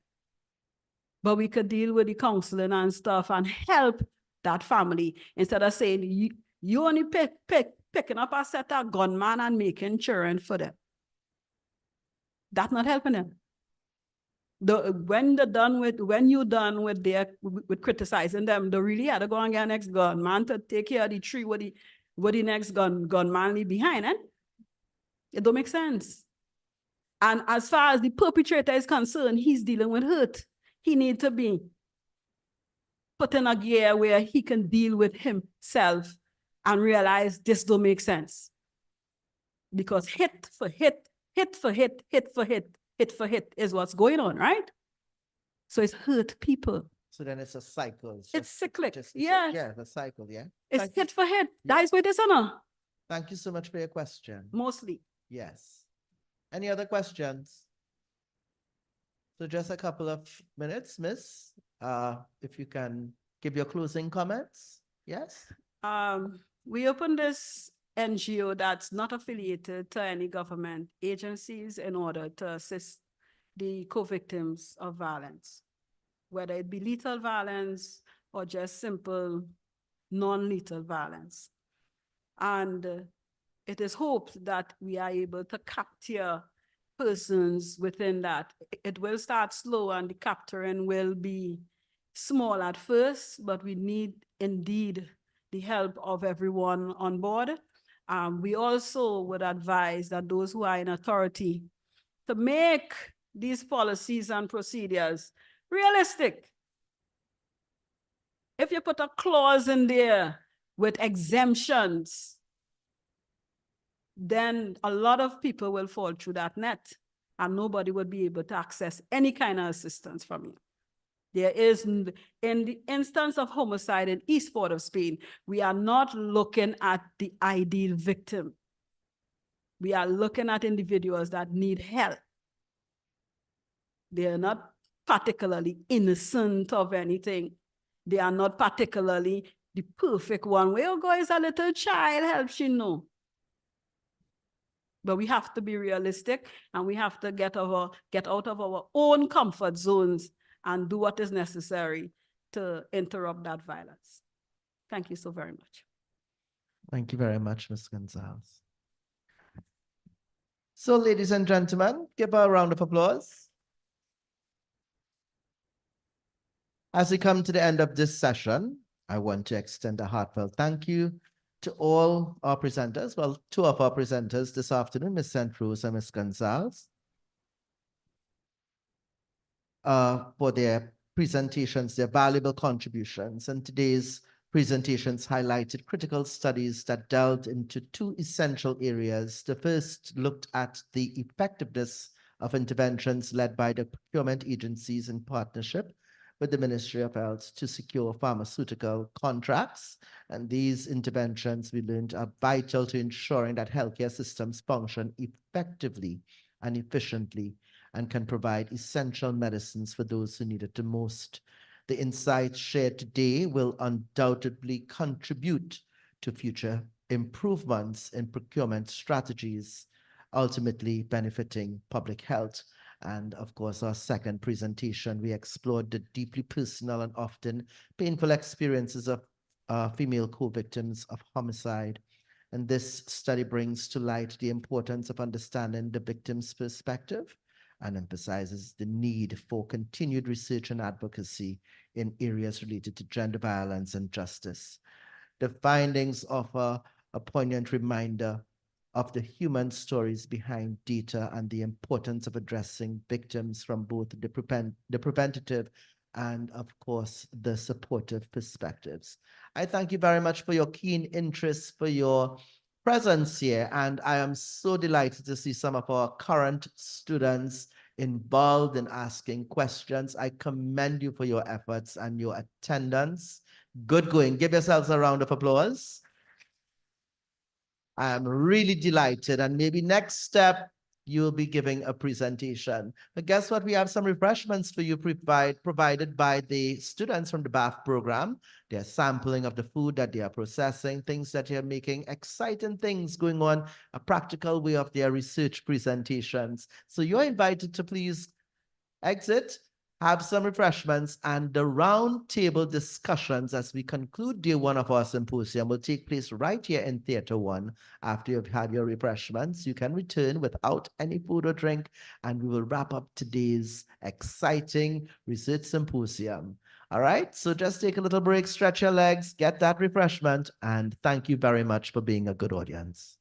but we could deal with the counseling and stuff and help that family instead of saying you only picking up a set of gunman and making children for them. That's not helping them. When you're done with criticizing them, they really had to go and get next gunman to take care of the tree with the next gunman leave behind, eh? It don't make sense. And as far as the perpetrator is concerned, he's dealing with hurt. He needs to be put in a gear where he can deal with himself and realize this don't make sense. Because hit for hit, hit for hit, hit for hit, hit for hit is what's going on, right? So it's hurt people. So then it's a cycle. It's cyclic, yeah. yeah. Yeah, the cycle, yeah. It's hit for hit. That is what it is, Anna. Thank you so much for your question. Mostly. Yes. Any other questions? So just a couple of minutes, Miss, if you can give your closing comments. Yes? We opened this NGO that's not affiliated to any government agencies in order to assist the co-victims of violence, whether it be lethal violence or just simple non-lethal violence. And it is hoped that we are able to capture persons within that. It will start slow and the capturing will be small at first, but we need indeed the help of everyone on board. We also would advise that those who are in authority to make these policies and procedures realistic. If you put a clause in there with exemptions, then a lot of people will fall through that net and nobody will be able to access any kind of assistance from you. There is, in the instance of homicide in East Port of Spain, we are not looking at the ideal victim. We are looking at individuals that need help. They are not particularly innocent of anything. They are not particularly the perfect one. Where you go is a little child, helps you know. But we have to be realistic and we have to get out of our own comfort zones and do what is necessary to interrupt that violence. Thank you so very much. Thank you very much, Ms. Gonzalez. So, ladies and gentlemen, give her a round of applause. As we come to the end of this session, I want to extend a heartfelt thank you to all our presenters, well, 2 of our presenters this afternoon, Ms. St. Rose and Ms. Gonzalez, for their presentations, their valuable contributions. And today's presentations highlighted critical studies that delved into 2 essential areas. The first looked at the effectiveness of interventions led by the procurement agencies in partnership with the Ministry of Health to secure pharmaceutical contracts. And these interventions, we learned, are vital to ensuring that healthcare systems function effectively and efficiently and can provide essential medicines for those who need it the most. The insights shared today will undoubtedly contribute to future improvements in procurement strategies, ultimately benefiting public health. And of course, our second presentation, we explored the deeply personal and often painful experiences of female co-victims of homicide. And this study brings to light the importance of understanding the victim's perspective and emphasizes the need for continued research and advocacy in areas related to gender violence and justice. The findings offer a poignant reminder of the human stories behind data and the importance of addressing victims from both the preventative and, of course, the supportive perspectives. I thank you very much for your keen interest, for your presence here, and I am so delighted to see some of our current students involved in asking questions. I commend you for your efforts and your attendance. Good going. Give yourselves a round of applause. I am really delighted. And maybe next step, you'll be giving a presentation. But guess what? We have some refreshments for you provided by the students from the BAF program. They're sampling of the food that they are processing, things that they're making, exciting things going on, a practical way of their research presentations. So you're invited to please exit, have some refreshments, and the round table discussions as we conclude day one of our symposium will take place right here in Theatre 1. After you've had your refreshments, you can return without any food or drink, and we will wrap up today's exciting research symposium. All right, so just take a little break, stretch your legs, get that refreshment, and thank you very much for being a good audience.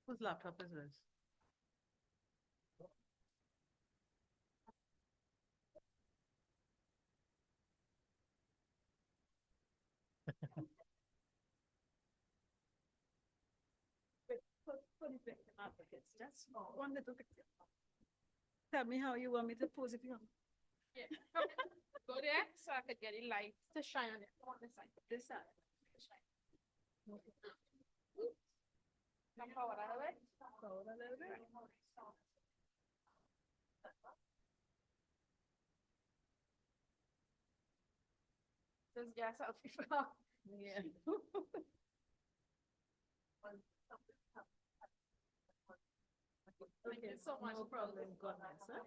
Whose laptop is this? Just one little picture. Tell me how you want me to pose it here. Yeah. Go there so I could get it light to shine on it. On this side. This side. Come forward a little bit. Forward a little bit. Just get selfie. Yeah. Thank you so much. No problem. God bless, huh?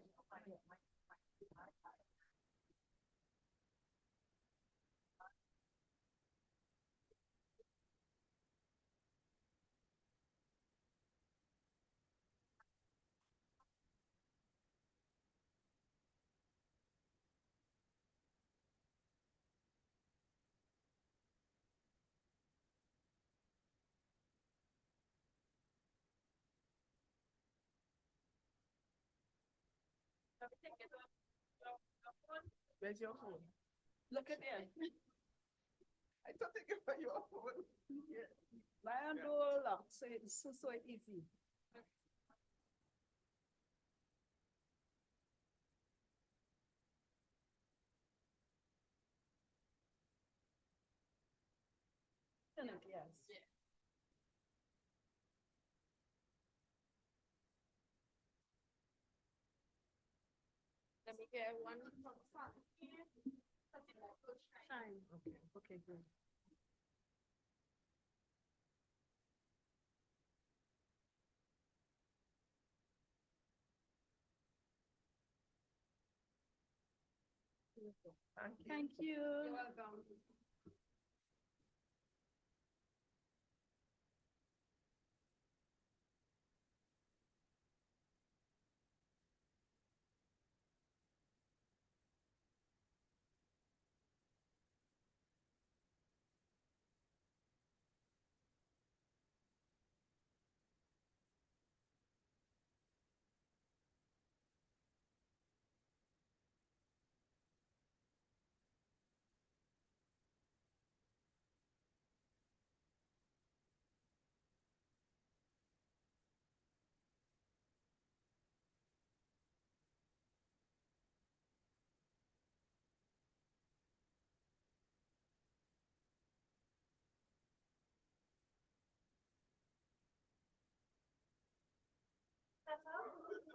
Where's your phone? Look at there. I thought they gave you your phone. Yeah. Lion roll up, so it's so easy. Yes. Let me get one from front. Shine. Okay, good. Thank you. You're welcome.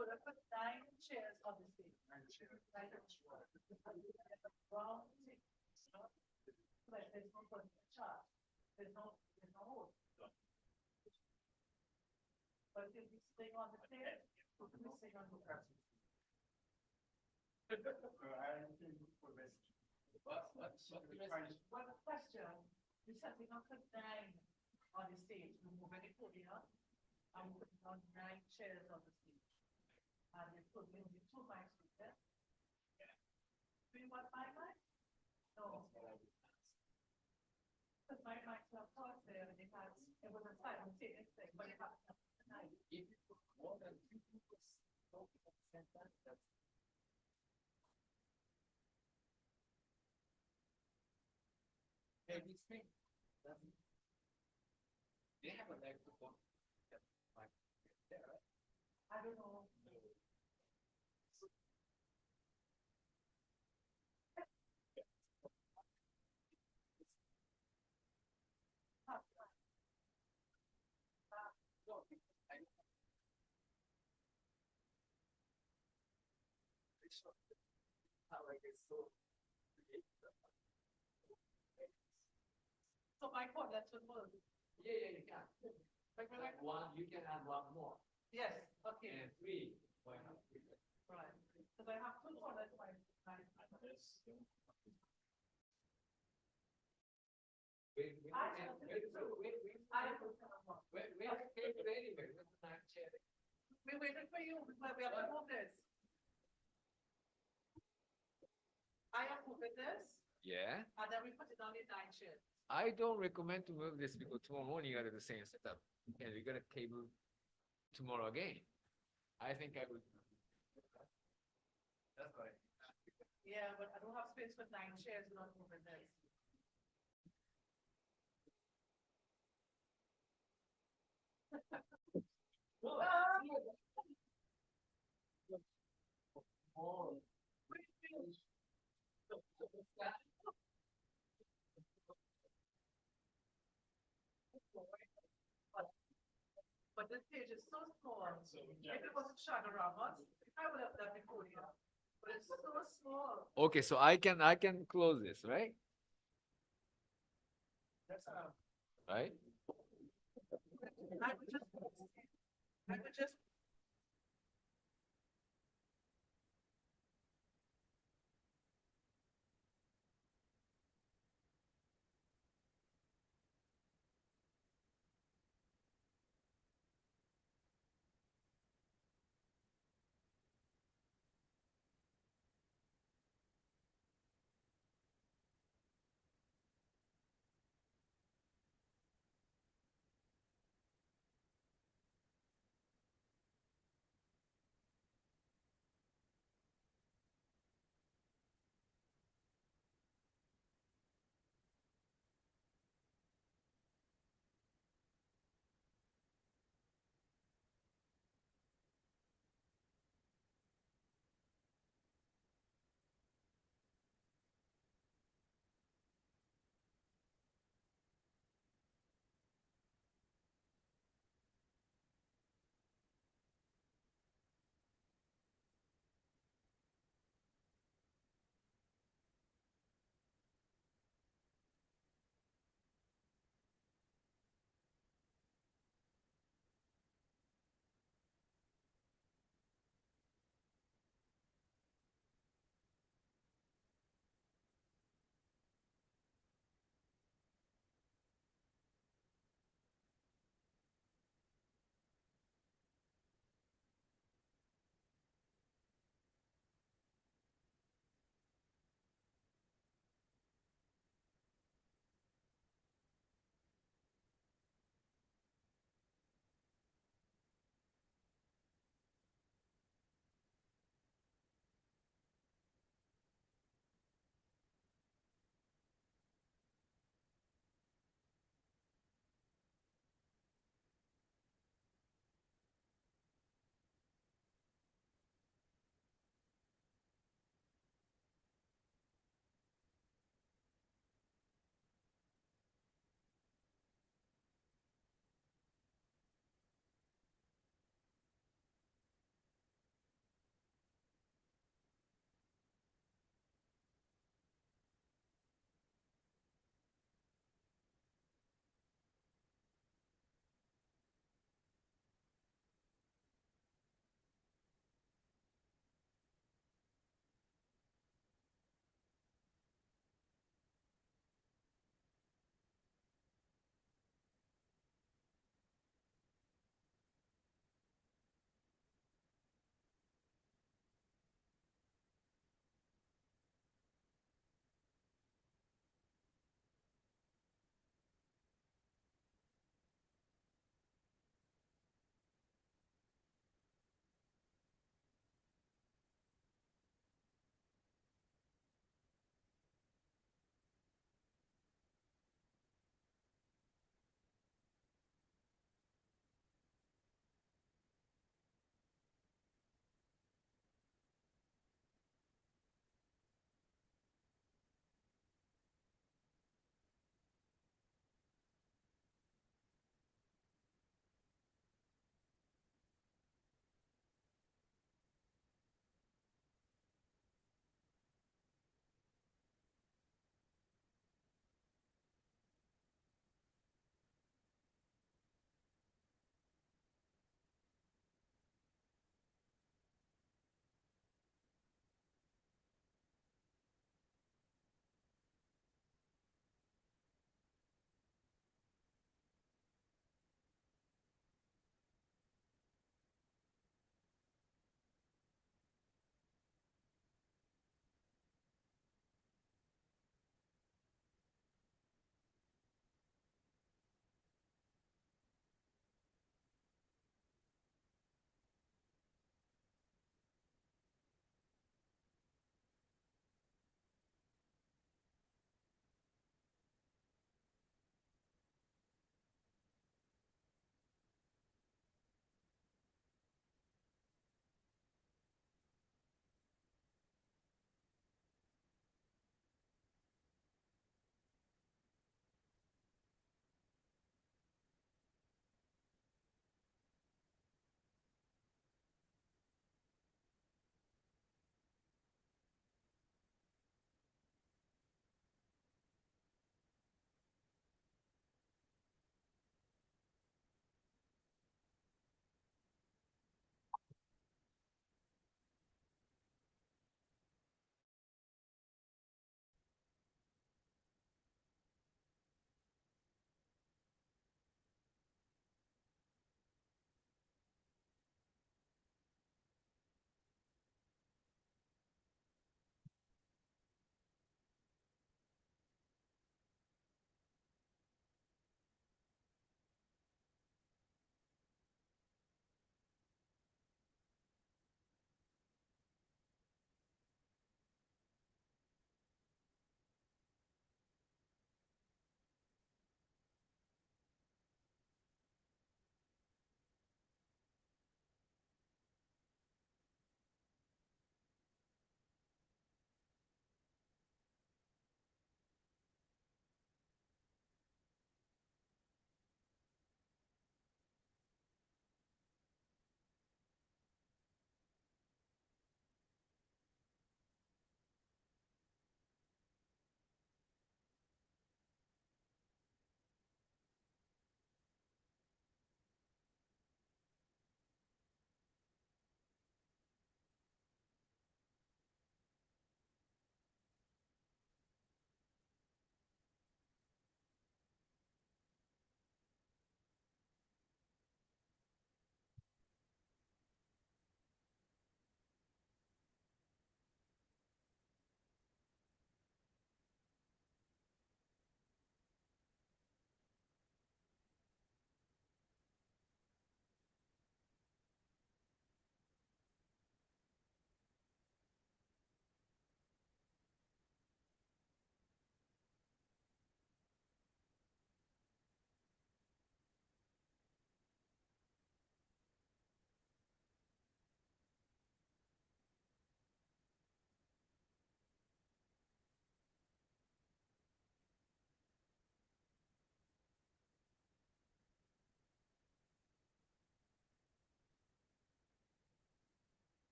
Put up with 9 chairs on the stage. 9 chairs. Round six. Like there's no point in the chart. There's no hole. But if we stay on the stairs, we stay on the ground. What a question. We're setting up for 9 on the stage. We're moving it podium. I'm putting on 9 chairs on the stage. And they put in the 2 mics with them. Do you want my mic? No. Because my mics are close there and it was a simultaneous thing, but it happened tonight. If you put more than 2 people talking at the same time, that's this thing. They have a microphone. I don't know. So my code, that's what was. Yeah, you can. Like one, you can add one more. Yes, okay. And 3, why not? Right, because I have 2 more, that's why. We waited for you, but we have to move this. I am moving this, Yeah, and then we put it on the 9 chairs. I don't recommend to move this because tomorrow morning you got the same setup and we're gonna cable tomorrow again. I think I would. That's right. Yeah, but I don't have space for 9 chairs, not moving this. But this page is so small. If it wasn't Shagaramas, I would have done the podium. But it's so small. Okay, so I can close this, right? Right? I would just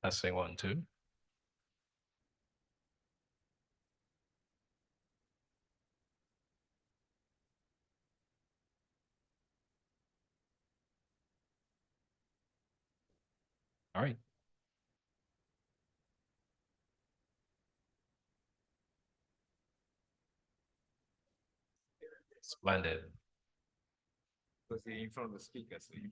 Testing 1, 2. All right. Splendid. Because you're in front of the speaker, so you.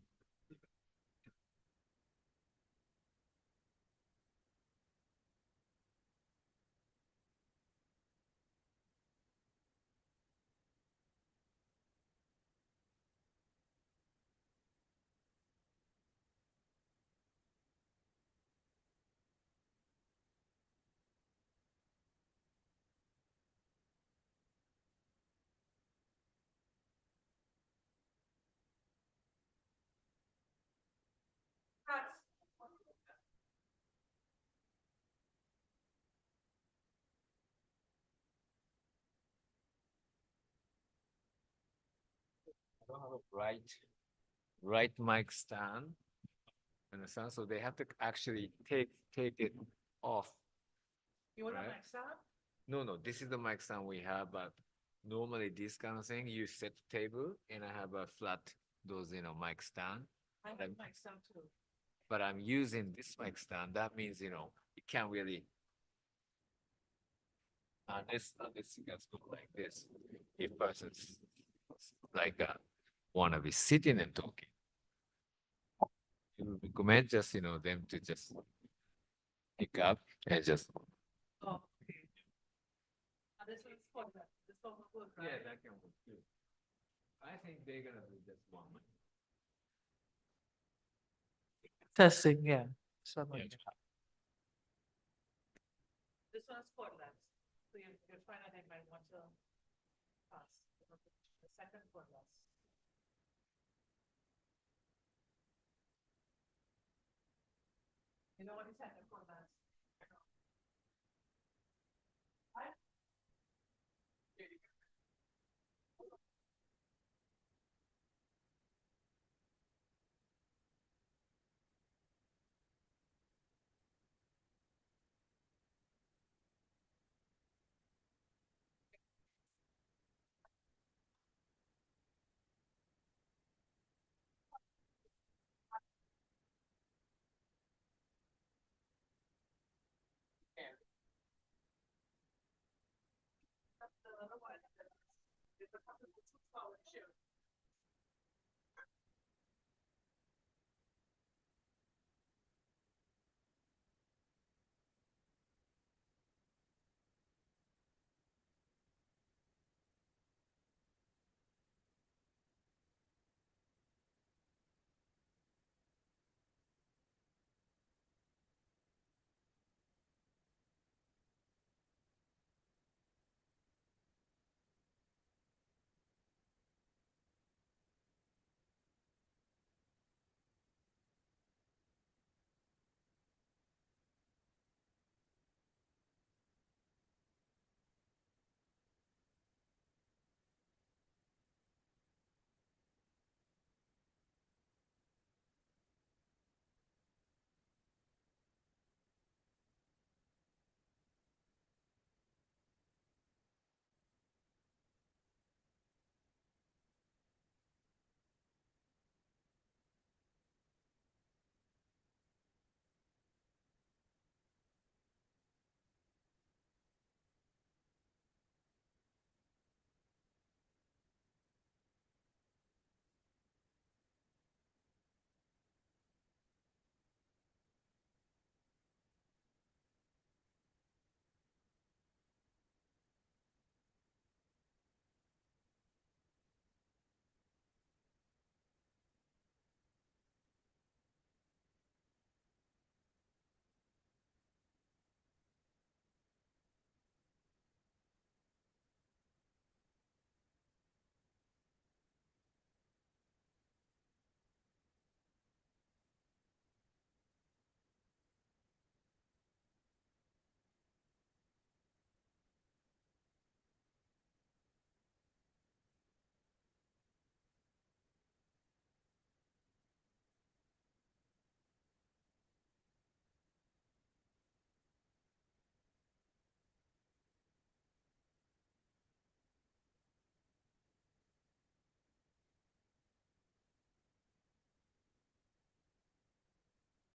I don't have a right mic stand. Understand? So they have to actually take it off. You want a Right. mic stand? No, this is the mic stand we have, but normally this kind of thing, you set the table and I have a flat, those, mic stand. I have a mic stand too. But I'm using this mic stand. That means, it can't really. This you guys go like this. If persons like wanna be sitting and talking. You recommend just, them to just pick up and just. Oh, okay. And this one's for that. This one will work, right? Yeah, that can work too. I think they're gonna do just one. Testing, yeah. So Yeah. this one's for that. So you find out they might want to pass. The second for that. You know what the second for that?